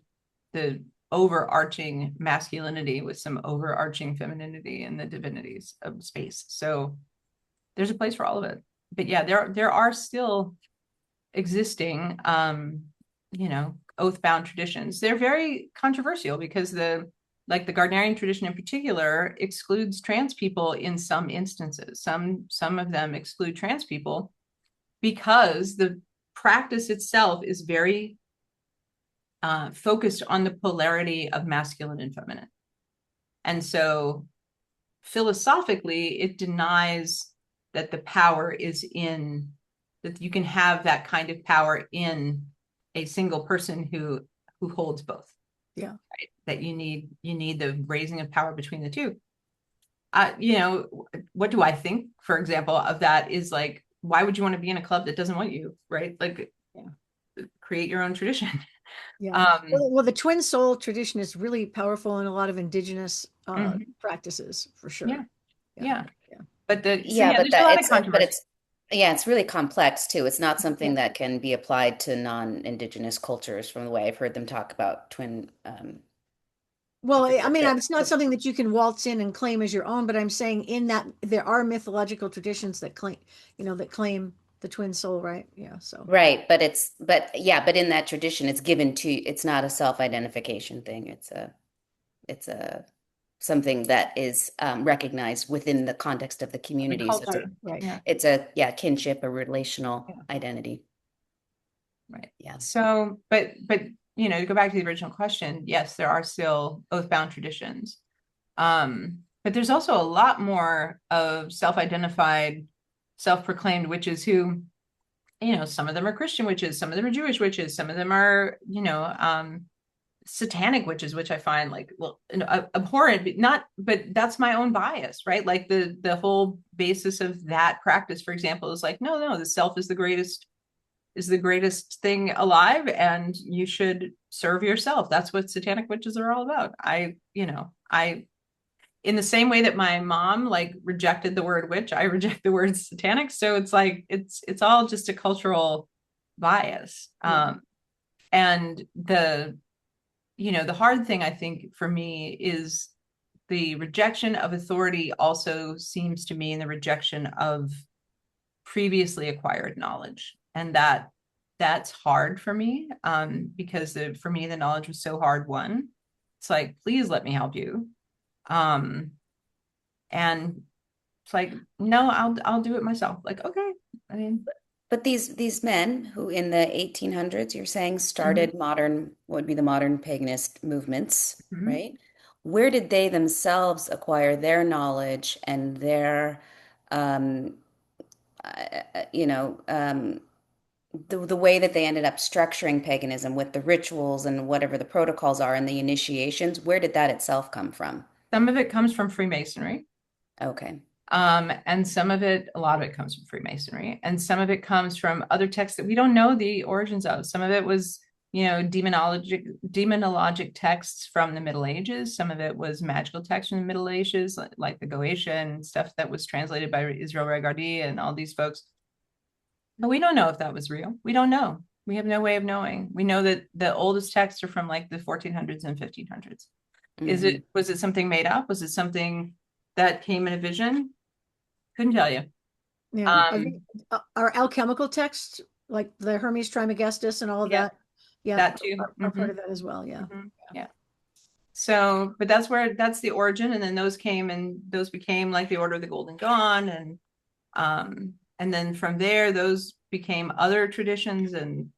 Speaker 3: overarching masculinity with some overarching femininity and the divinities of space. So there's a place for all of it. But yeah, there are still existing, you know, oath-bound traditions. They're very controversial because the Gardnerian tradition in particular excludes trans people in some instances. Some of them exclude trans people because the practice itself is very focused on the polarity of masculine and feminine. And so philosophically, it denies that the power is in, that you can have that kind of power in a single person who holds both.
Speaker 2: Yeah.
Speaker 3: Right? That you need the raising of power between the two. You know, what do I think, for example, of that is like, why would you want to be in a club that doesn't want you, right? Like, create your own tradition.
Speaker 2: Yeah. Well, the twin soul tradition is really powerful in a lot of indigenous practices, for sure.
Speaker 3: Yeah.
Speaker 1: but
Speaker 3: but
Speaker 1: there's
Speaker 3: a lot of controversy.
Speaker 1: It's really complex too. It's not something that can be applied to non-indigenous cultures from the way I've heard them talk about twin.
Speaker 2: Well, I mean, it's not something that you can waltz in and claim as your own, but I'm saying in that there are mythological traditions that claim, you know, that claim the twin soul, right? Yeah. So
Speaker 1: right, but in that tradition, it's given to. It's not a self-identification thing. It's a something that is recognized within the context of the community. So it's a kinship, a relational identity.
Speaker 3: Right.
Speaker 1: Yeah.
Speaker 3: So, but you know, to go back to the original question, yes, there are still oath-bound traditions. But there's also a lot more of self-identified, self-proclaimed witches who, you know, some of them are Christian witches, some of them are Jewish witches, some of them are, you know, satanic witches, which I find like, well, abhorrent, but that's my own bias, right? Like the whole basis of that practice, for example, is like, no, the self is the greatest thing alive, and you should serve yourself. That's what satanic witches are all about. I in the same way that my mom like rejected the word witch, I reject the word satanic. So it's like it's all just a cultural bias. And the hard thing I think for me is the rejection of authority also seems to mean the rejection of previously acquired knowledge. And that's hard for me, because for me, the knowledge was so hard won. It's like, please let me help you. And it's like, no, I'll do it myself. Like, okay. I mean,
Speaker 1: but these men who in the 1800s, you're saying, started modern, what would be the modern paganist movements, right? Where did they themselves acquire their knowledge and their the way that they ended up structuring paganism with the rituals and whatever the protocols are and the initiations? Where did that itself come from?
Speaker 3: Some of it comes from Freemasonry.
Speaker 1: Okay.
Speaker 3: And a lot of it comes from Freemasonry, and some of it comes from other texts that we don't know the origins of. Some of it was, you know, demonologic texts from the Middle Ages. Some of it was magical texts from the Middle Ages, like the Goetia and stuff that was translated by Israel Regardie and all these folks. But we don't know if that was real. We don't know. We have no way of knowing. We know that the oldest texts are from like the 1400s and 1500s. Was it something made up? Was it something that came in a vision? Couldn't tell you.
Speaker 2: Yeah. Are alchemical texts like the Hermes Trismegistus and all of that? Yeah,
Speaker 3: that too.
Speaker 2: Are part of that as well. Yeah.
Speaker 3: Yeah. So, but that's the origin, and then those became like the Order of the Golden Dawn, and then from there those became other traditions, and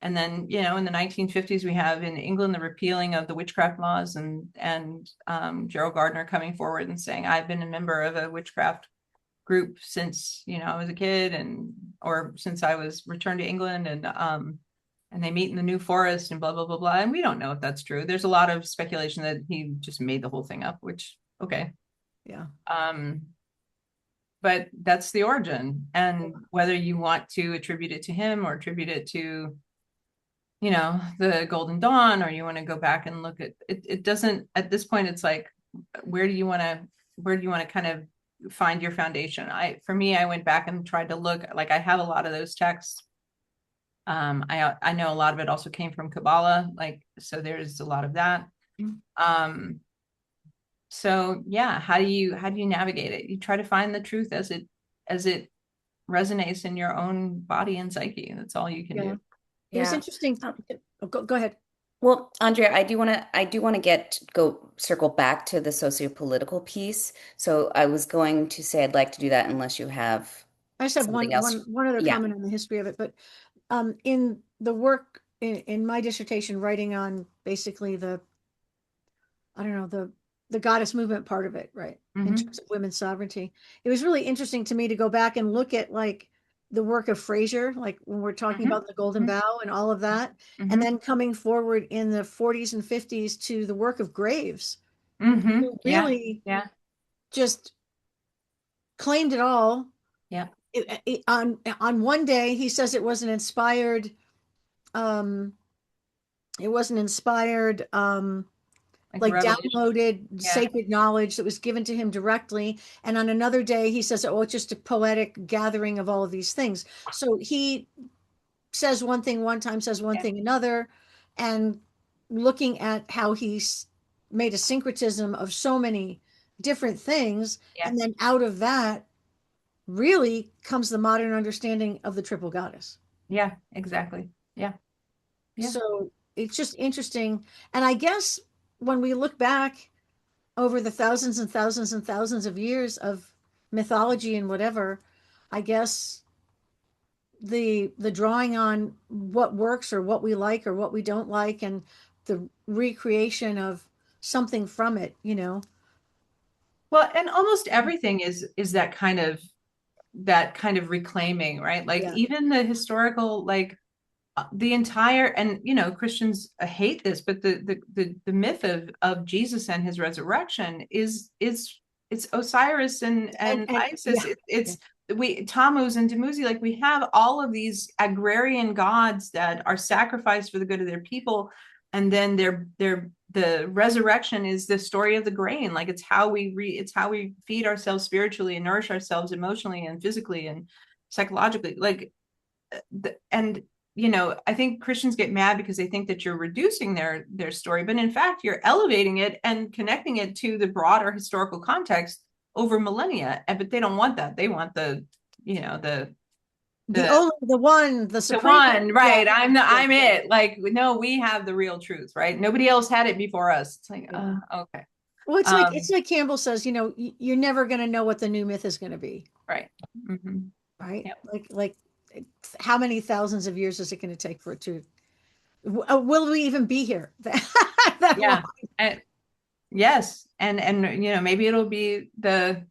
Speaker 3: then, you know, in the 1950s we have in England the repealing of the witchcraft laws, and Gerald Gardner coming forward and saying, I've been a member of a witchcraft group since, you know, I was a kid, or since I was returned to England, and they meet in the New Forest and blah blah blah blah. And we don't know if that's true. There's a lot of speculation that he just made the whole thing up, which, okay.
Speaker 2: Yeah.
Speaker 3: But that's the origin, and whether you want to attribute it to him or attribute it to, you know, the Golden Dawn, or you want to go back and look at it, it doesn't, at this point, it's like, where do you want to kind of find your foundation? For me, I went back and tried to look, like I have a lot of those texts. I know a lot of it also came from Kabbalah, like, so there's a lot of that. So yeah, how do you navigate it? You try to find the truth as it resonates in your own body and psyche. That's all you can do.
Speaker 2: It was
Speaker 1: Yeah.
Speaker 2: interesting. Go ahead.
Speaker 1: Well, Andrea, I do want to go circle back to the socio-political piece. So I was going to say I'd like to do that unless you have
Speaker 2: I just have
Speaker 1: something else.
Speaker 2: one other
Speaker 1: Yeah.
Speaker 2: comment on the history of it, but in the work in my dissertation, writing on basically I don't know, the goddess movement part of it, right? In terms of women's sovereignty. It was really interesting to me to go back and look at like the work of Fraser, like when we're talking about the Golden Bough and all of that, and then coming forward in the 40s and 50s to the work of Graves, who
Speaker 3: Yeah.
Speaker 2: really
Speaker 3: Yeah.
Speaker 2: just claimed it all.
Speaker 3: Yeah.
Speaker 2: On one day, he says um, it wasn't inspired, like
Speaker 3: Revelation.
Speaker 2: downloaded
Speaker 3: Yeah.
Speaker 2: sacred knowledge that was given to him directly. And on another day, he says, oh, it's just a poetic gathering of all of these things. So he says one thing one time, says one
Speaker 3: Yeah.
Speaker 2: thing another, and looking at how he's made a syncretism of so many different things.
Speaker 3: Yeah.
Speaker 2: And then out of that really comes the modern understanding of the triple goddess.
Speaker 3: Yeah, exactly. Yeah. Yeah.
Speaker 2: So it's just interesting. And I guess when we look back over the thousands and thousands and thousands of years of mythology and whatever, I guess the drawing on what works or what we like or what we don't like and the recreation of something from it, you know.
Speaker 3: Well, and almost everything is that kind of reclaiming, right? Like
Speaker 2: Yeah.
Speaker 3: even the historical, like the entire, and Christians hate this, but the myth of Jesus and his resurrection is it's Osiris and Isis.
Speaker 2: Yeah.
Speaker 3: It's we Tammuz and Dumuzi. Like we have all of these agrarian gods that are sacrificed for the good of their people, and then the resurrection is the story of the grain. Like it's how we feed ourselves spiritually and nourish ourselves emotionally and physically and psychologically. Like and I think Christians get mad because they think that you're reducing their story, but in fact, you're elevating it and connecting it to the broader historical context over millennia. But they don't want that. They want the
Speaker 2: The supreme
Speaker 3: one, right?
Speaker 2: yeah.
Speaker 3: I'm it. Like, no, we have the real truth, right? Nobody else had it before us. It's like, okay.
Speaker 2: Well, it's like Campbell says, you're never going to know what the new myth is going to be.
Speaker 3: Right.
Speaker 2: Right.
Speaker 3: Yep.
Speaker 2: Like how many thousands of years is it going to take for it to, will we even be here? that
Speaker 3: Yeah. Yes. And maybe it'll be the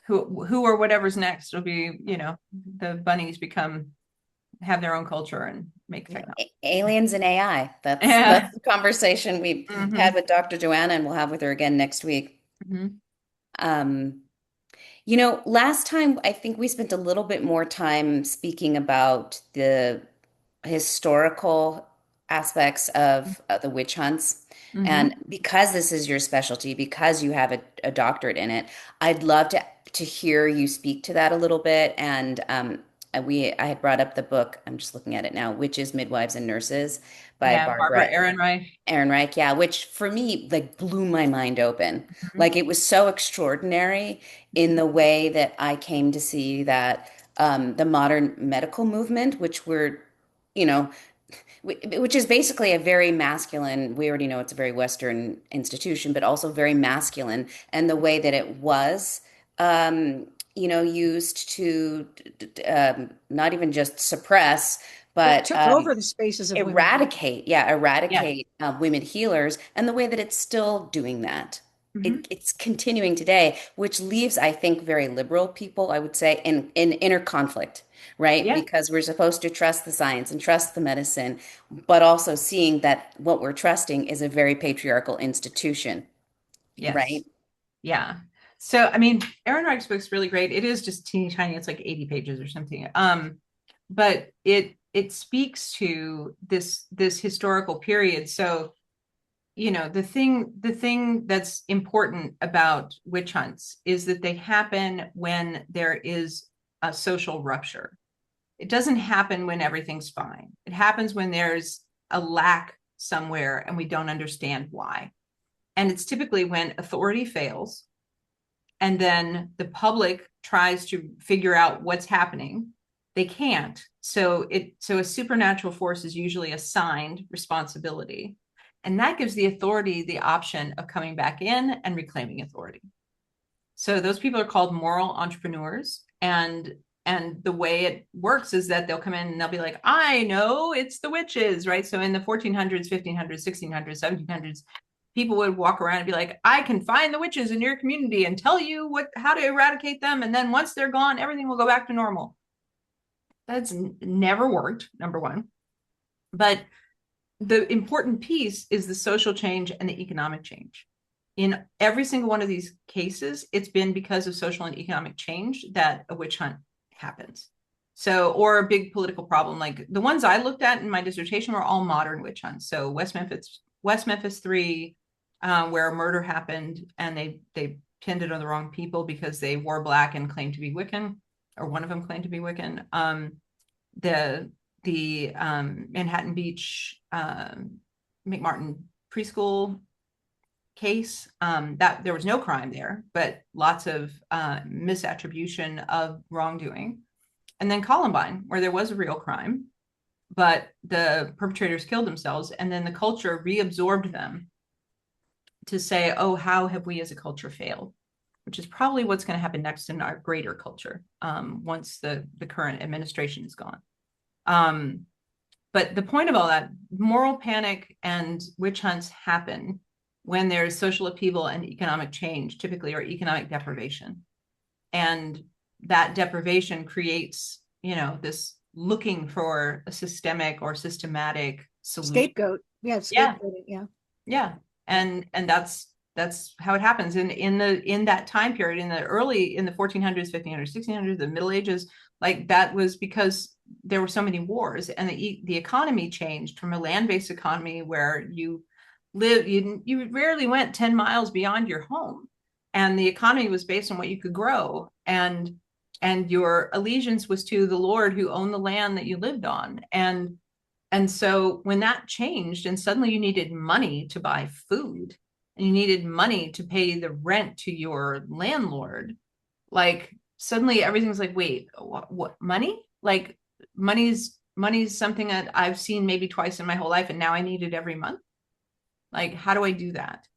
Speaker 3: who or whatever's next. It'll be, the bunnies have their own culture and make technology.
Speaker 1: Aliens and AI.
Speaker 3: Yeah.
Speaker 1: That's the conversation we had with Dr. Joanna, and we'll have with her again next week. Last time I think we spent a little bit more time speaking about the historical aspects of the witch hunts. And because this is your specialty, because you have a doctorate in it, I'd love to hear you speak to that a little bit. And I had brought up the book, I'm just looking at it now, Witches, Midwives, and Nurses by
Speaker 3: Barbara Ehrenreich.
Speaker 1: Ehrenreich, yeah, which for me like blew my mind open. Like it was so extraordinary in the way that I came to see that the modern medical movement, you know, which is basically a very masculine, we already know it's a very Western institution, but also very masculine, and the way that it was, used to not even just suppress, but
Speaker 2: took over the spaces of women.
Speaker 1: eradicate women healers, and the way that it's still doing that. It's continuing today, which leaves, I think, very liberal people, I would say, in inner conflict, right?
Speaker 3: Yeah.
Speaker 1: Because we're supposed to trust the science and trust the medicine, but also seeing that what we're trusting is a very patriarchal institution,
Speaker 3: Yes.
Speaker 1: right?
Speaker 3: Yeah. So, I mean, Ehrenreich's book's really great. It is just teeny tiny. It's like 80 pages or something. But it speaks to this historical period. So the thing that's important about witch hunts is that they happen when there is a social rupture. It doesn't happen when everything's fine. It happens when there's a lack somewhere and we don't understand why. And it's typically when authority fails and then the public tries to figure out what's happening. They can't. So a supernatural force is usually assigned responsibility. And that gives the authority the option of coming back in and reclaiming authority. So those people are called moral entrepreneurs. And the way it works is that they'll come in and they'll be like, I know it's the witches, right? So in the 1400s, 1500s, 1600s, 1700s, people would walk around and be like, I can find the witches in your community and tell you how to eradicate them. And then once they're gone, everything will go back to normal. That's never worked, number one. But the important piece is the social change and the economic change. In every single one of these cases, it's been because of social and economic change that a witch hunt happens. So, or a big political problem. Like the ones I looked at in my dissertation were all modern witch hunts. So West Memphis 3, where a murder happened and they pinned it on the wrong people because they wore black and claimed to be Wiccan, or one of them claimed to be Wiccan. The Manhattan Beach McMartin preschool case, that there was no crime there, but lots of misattribution of wrongdoing. And then Columbine, where there was a real crime, but the perpetrators killed themselves, and then the culture reabsorbed them to say, oh, how have we as a culture failed? Which is probably what's going to happen next in our greater culture, once the current administration is gone. But the point of all that, moral panic and witch hunts happen when there's social upheaval and economic change, typically, or economic deprivation. And that deprivation creates, this looking for a systemic or systematic solution.
Speaker 2: Scapegoat. Yeah, scapegoating. Yeah.
Speaker 3: Yeah. And that's how it happens. In that time period, in the 1400s, 1500s, 1600s, the Middle Ages, like that was because there were so many wars, and the economy changed from a land-based economy where you rarely went 10 miles beyond your home, and the economy was based on what you could grow, and your allegiance was to the Lord who owned the land that you lived on. And so when that changed and suddenly you needed money to buy food and you needed money to pay the rent to your landlord, like suddenly everything's like, wait, what money? Like money's something that I've seen maybe twice in my whole life, and now I need it every month. Like, how do I do that?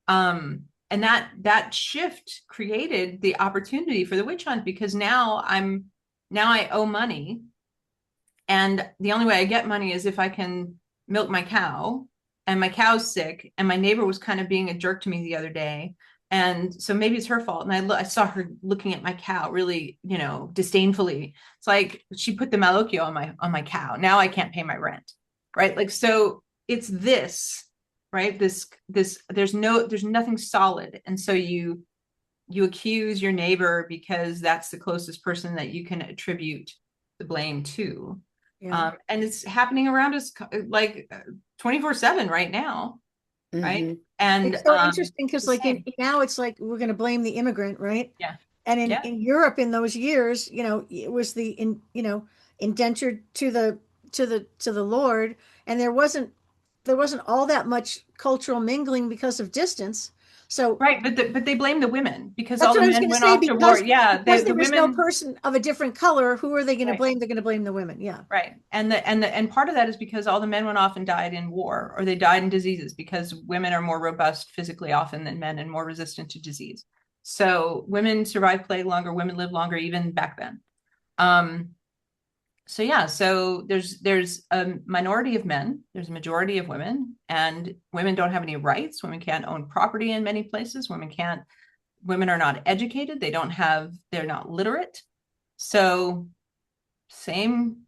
Speaker 3: And that shift created the opportunity for the witch hunt, because now I owe money, and the only way I get money is if I can milk my cow, and my cow's sick, and my neighbor was kind of being a jerk to me the other day. And so maybe it's her fault. And I saw her looking at my cow really, disdainfully. It's like she put the malocchio on my cow. Now I can't pay my rent, right? Like, so it's this, right? This there's nothing solid, and so you accuse your neighbor because that's the closest person that you can attribute the blame to.
Speaker 2: Yeah.
Speaker 3: And it's happening around us like 24/7 right now, right?
Speaker 1: Mhm.
Speaker 3: And
Speaker 2: It's so interesting because, like,
Speaker 3: same.
Speaker 2: now it's like we're going to blame the immigrant, right?
Speaker 3: Yeah.
Speaker 2: And
Speaker 3: Yeah.
Speaker 2: in Europe in those years, it was indentured to the Lord, and there wasn't all that much cultural mingling because of distance. So
Speaker 3: Right, but they blame the women because
Speaker 2: that's
Speaker 3: all
Speaker 2: what
Speaker 3: the
Speaker 2: I was
Speaker 3: men
Speaker 2: going to
Speaker 3: went
Speaker 2: say,
Speaker 3: off to war.
Speaker 2: because
Speaker 3: Yeah, the
Speaker 2: there was no
Speaker 3: women.
Speaker 2: person of a different color. Who are they going to
Speaker 3: Right.
Speaker 2: blame? They're going to blame the women. Yeah.
Speaker 3: Right. And part of that is because all the men went off and died in war, or they died in diseases, because women are more robust physically often than men and more resistant to disease. So women survive plague longer, women live longer even back then. So yeah, so there's a minority of men, there's a majority of women, and women don't have any rights. Women can't own property in many places. Women are not educated. They're not literate. So same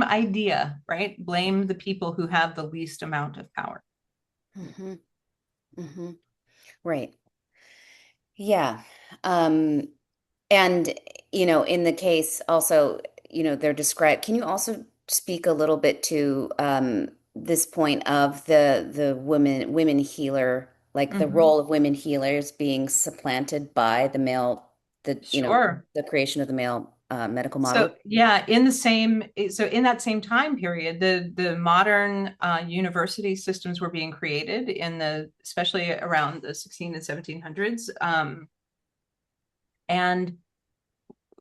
Speaker 3: idea, right? Blame the people who have the least amount of power.
Speaker 1: Mm-hmm. Mm-hmm. Right. Yeah. Um, and, in the case also, they're described. Can you also speak a little bit to this point of the women healer, like the
Speaker 3: Mhm.
Speaker 1: role of women healers being supplanted by the male,
Speaker 3: Sure.
Speaker 1: the creation of the male medical
Speaker 3: So
Speaker 1: model.
Speaker 3: yeah, so in that same time period, the modern university systems were being created especially around the 16 and 1700s. And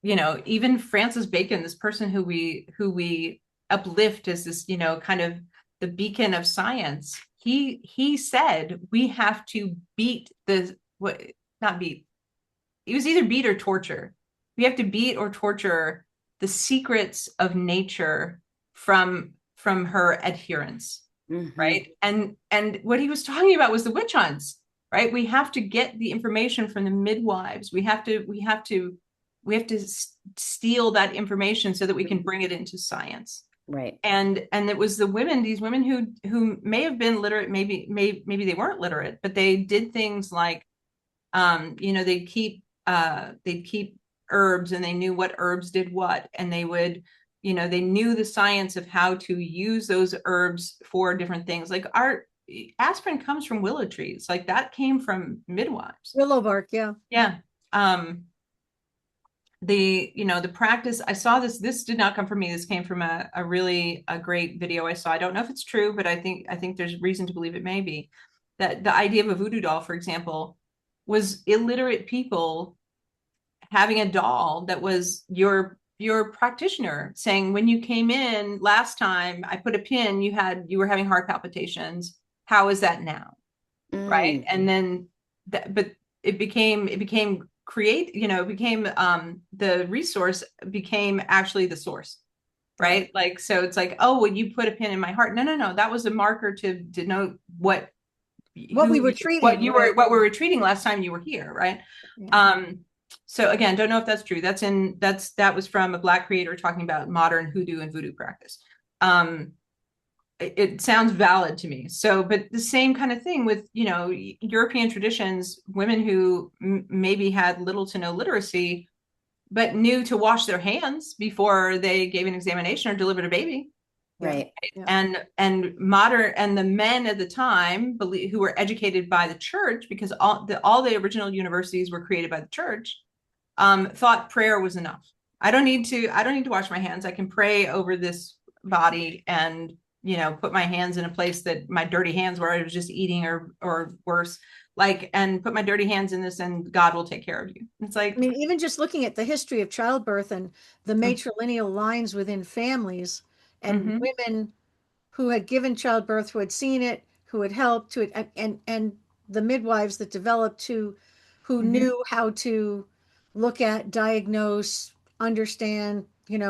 Speaker 3: even Francis Bacon, this person who we uplift as this, kind of the beacon of science, he said we have to beat the what not beat. It was either beat or torture. We have to beat or torture the secrets of nature from her adherents,
Speaker 1: Hmm.
Speaker 3: right? And what he was talking about was the witch hunts, right? We have to get the information from the midwives. We have to steal that information so that we can bring it into science.
Speaker 1: Right.
Speaker 3: And it was these women who may have been literate, maybe they weren't literate, but they did things like they'd keep herbs, and they knew what herbs did what, and they knew the science of how to use those herbs for different things. Like our aspirin comes from willow trees, like that came from midwives.
Speaker 2: Willow bark, yeah.
Speaker 3: Yeah. Um, the practice, I saw this did not come from me. This came from a great video I saw. I don't know if it's true, but I think there's reason to believe it may be. That the idea of a voodoo doll, for example, was illiterate people having a doll that was your practitioner, saying, when you came in last time, I put a pin, you were having heart palpitations. How is that now? Right.
Speaker 1: Mm.
Speaker 3: And then but it became the resource became actually the source.
Speaker 2: Got it.
Speaker 3: Right. Like, so it's like, oh, well, you put a pin in my heart. No, no, no, that was a marker to denote
Speaker 2: What we were treating, right?
Speaker 3: what we were treating last time you were here. Right.
Speaker 2: Yeah.
Speaker 3: So again, don't know if that's true. That was from a Black creator talking about modern hoodoo and voodoo practice. It sounds valid to me. So, but the same kind of thing with, European traditions, women who maybe had little to no literacy, but knew to wash their hands before they gave an examination or delivered a baby.
Speaker 2: Yeah.
Speaker 1: Right.
Speaker 2: Yeah.
Speaker 3: And the men at the time who were educated by the church, because all the original universities were created by the church, thought prayer was enough. I don't need to wash my hands. I can pray over this body and, put my hands in a place that my dirty hands where I was just eating or worse, like, and put my dirty hands in this and God will take care of you. It's
Speaker 2: I
Speaker 3: like,
Speaker 2: mean, even just looking at the history of childbirth and the
Speaker 3: mm,
Speaker 2: matrilineal lines within families and
Speaker 3: mhm,
Speaker 2: women who had given childbirth, who had seen it, who had helped, and the midwives that developed who
Speaker 3: mhm,
Speaker 2: knew how to look at, diagnose, understand,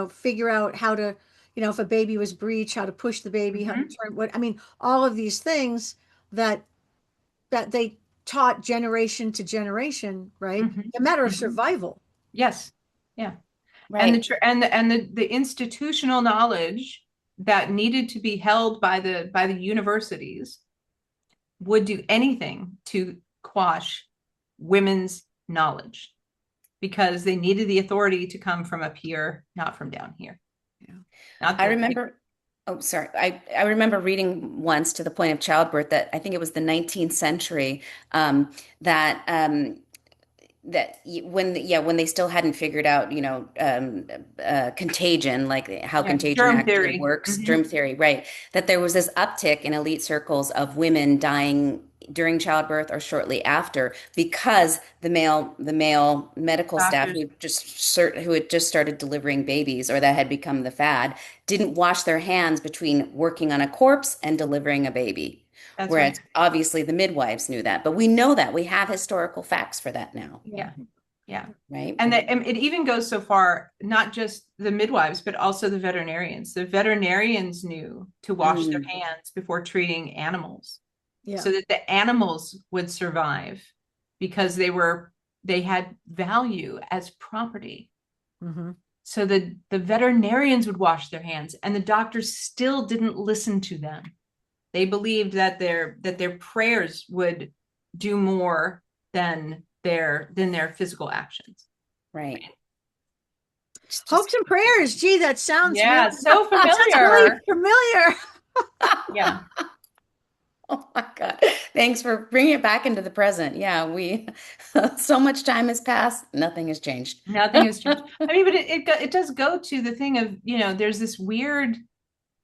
Speaker 2: figure out how to, if a baby was breech, how to push the baby, how to
Speaker 3: mhm,
Speaker 2: turn what, I mean, all of these things that they taught generation to generation, right?
Speaker 3: mhm,
Speaker 2: A matter of
Speaker 3: mhm.
Speaker 2: survival.
Speaker 3: Yes. Yeah. And the
Speaker 1: Right.
Speaker 3: the institutional knowledge that needed to be held by the universities would do anything to quash women's knowledge, because they needed the authority to come from up here, not from down here.
Speaker 2: Yeah.
Speaker 3: Not
Speaker 1: I
Speaker 3: the
Speaker 1: remember, oh, sorry. I remember reading once to the point of childbirth that I think it was the 19th century, that when they still hadn't figured out contagion, like how
Speaker 3: yeah,
Speaker 1: contagion
Speaker 3: germ
Speaker 1: actually
Speaker 3: theory.
Speaker 1: works,
Speaker 3: Hmm.
Speaker 1: germ theory, right? That there was this uptick in elite circles of women dying during childbirth or shortly after because the male medical staff
Speaker 3: Doctors.
Speaker 1: who had just started delivering babies, or that had become the fad, didn't wash their hands between working on a corpse and delivering a baby.
Speaker 3: That's right.
Speaker 1: Whereas obviously the midwives knew that, but we know that we have historical facts for that now,
Speaker 2: Yeah.
Speaker 3: Yeah. Yeah.
Speaker 1: right?
Speaker 3: And it even goes so far, not just the midwives, but also the veterinarians. The veterinarians knew to wash their
Speaker 1: Mm,
Speaker 3: hands before treating animals
Speaker 2: Yeah.
Speaker 3: so that the animals would survive, because they had value as property.
Speaker 2: Hmm.
Speaker 3: So the veterinarians would wash their hands, and the doctors still didn't listen to them. They believed that their prayers would do more than their physical actions.
Speaker 1: right. It's just
Speaker 2: Hopes and prayers. Gee, that sounds really,
Speaker 3: Yeah, so
Speaker 2: that sounds really
Speaker 3: familiar.
Speaker 2: familiar.
Speaker 3: Yeah.
Speaker 1: Oh my God. Thanks for bringing it back into the present. Yeah, so much time has passed, nothing has changed.
Speaker 3: Nothing has changed. I mean, but it does go to the thing of, there's this weird,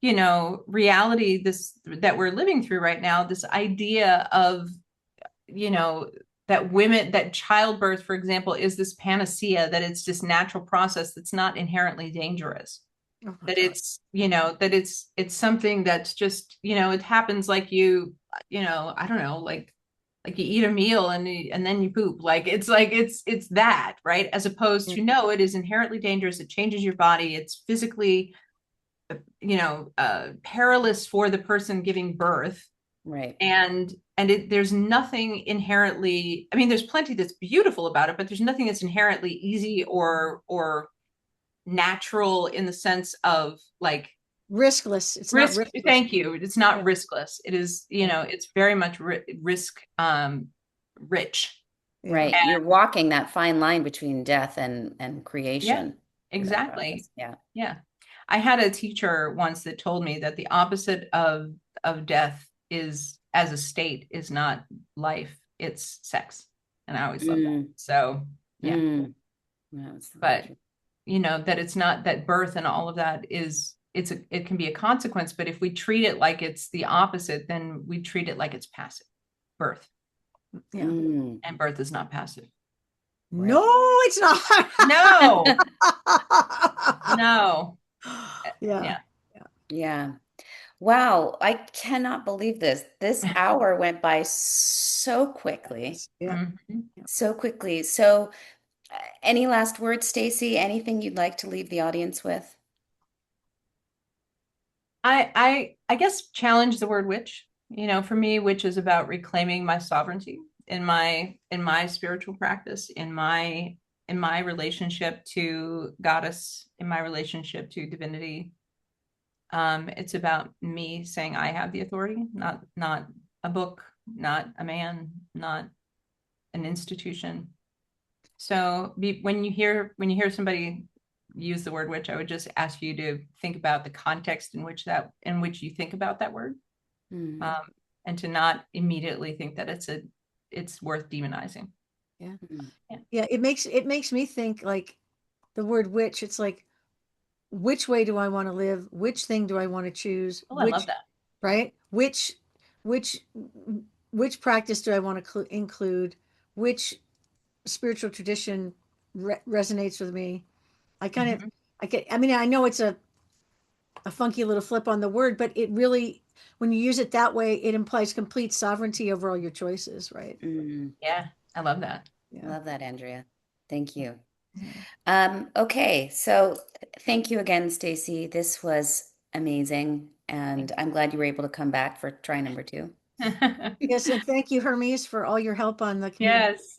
Speaker 3: reality this that we're living through right now, this idea of, you know, that childbirth, for example, is this panacea, that it's this natural process that's not inherently dangerous.
Speaker 2: Oh my
Speaker 3: That
Speaker 2: God.
Speaker 3: it's something that's just, it happens like I don't know, like you eat a meal and then you poop. It's that, right? As opposed
Speaker 2: Yeah.
Speaker 3: to, no, it is inherently dangerous. It changes your body. It's physically, perilous for the person giving birth.
Speaker 1: Right.
Speaker 3: There's nothing inherently, I mean, there's plenty that's beautiful about it, but there's nothing that's inherently easy or natural in the sense of like
Speaker 2: Riskless. It's not
Speaker 3: risk.
Speaker 2: riskless.
Speaker 3: Thank you. It's not
Speaker 2: Yeah.
Speaker 3: riskless. It is,
Speaker 2: Yeah.
Speaker 3: it's very much risk rich.
Speaker 2: Yeah.
Speaker 1: Right. You're walking that fine line between death and
Speaker 3: Yeah,
Speaker 1: creation through that
Speaker 3: exactly.
Speaker 1: process. Yeah.
Speaker 3: Yeah. I had a teacher once that told me that the opposite of death is, as a state, is not life, it's sex. And I always love that.
Speaker 1: Mm,
Speaker 3: So, yeah.
Speaker 1: mm. That's very
Speaker 3: But
Speaker 1: true.
Speaker 3: that it's not that birth and all of that it can be a consequence, but if we treat it like it's the opposite, then we treat it like it's passive. Birth.
Speaker 2: Yeah.
Speaker 1: Mm,
Speaker 3: And birth is not passive.
Speaker 2: No,
Speaker 1: right.
Speaker 2: it's not.
Speaker 3: No, no.
Speaker 2: Yeah.
Speaker 3: Yeah.
Speaker 1: Yeah. Wow. I cannot believe this. This hour went by so quickly.
Speaker 2: Yeah.
Speaker 3: Mhm.
Speaker 1: So quickly. So, any last words, Stacey? Anything you'd like to leave the audience with?
Speaker 3: I guess challenge the word witch. For me, witch is about reclaiming my sovereignty in my spiritual practice, in my relationship to goddess, in my relationship to divinity. It's about me saying I have the authority, not a book, not a man, not an institution. So when you hear somebody use the word witch, I would just ask you to think about the context in which you think about that word,
Speaker 1: Mm,
Speaker 3: um, and to not immediately think that it's worth demonizing.
Speaker 2: Yeah.
Speaker 1: mm,
Speaker 3: Yeah.
Speaker 2: Yeah. It makes me think like the word witch. It's like, which way do I want to live? Which thing do I want to choose?
Speaker 3: Oh, I love that.
Speaker 2: Right? Which, which practice do I want to include? Which spiritual tradition resonates with me? I kind of,
Speaker 3: Mhm.
Speaker 2: I mean, I know it's a funky little flip on the word, but it really, when you use it that way, it implies complete sovereignty over all your choices, right?
Speaker 1: mm.
Speaker 3: Yeah, I love that.
Speaker 2: Yeah.
Speaker 1: Love that, Andrea. Thank you.
Speaker 2: Yeah.
Speaker 1: Okay, so thank you again, Stacey. This was amazing, and I'm glad you were able to come back for try number two.
Speaker 2: Yes, and thank you, Hermes, for all your help on the community.
Speaker 3: Yes.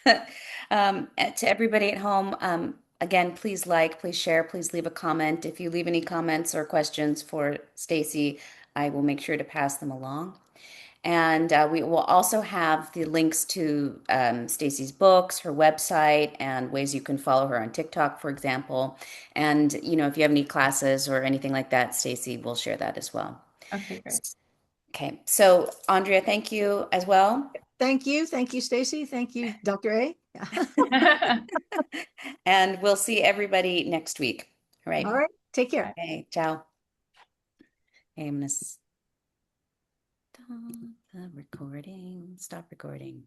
Speaker 1: Yeah. To everybody at home, again, please like, please share, please leave a comment. If you leave any comments or questions for Stacey, I will make sure to pass them along. And we will also have the links to Stacey's books, her website, and ways you can follow her on TikTok, for example. And, if you have any classes or anything like that, Stacey will share that as well.
Speaker 3: Okay, great.
Speaker 1: Okay. So, Andrea, thank you as well.
Speaker 2: Thank you. Thank you, Stacy. Thank you, Dr. A.
Speaker 1: And we'll see everybody next week. All
Speaker 2: All
Speaker 1: right.
Speaker 2: right. Take care.
Speaker 1: Okay. Ciao. Okay, I'm going to stop the recording. Stop recording.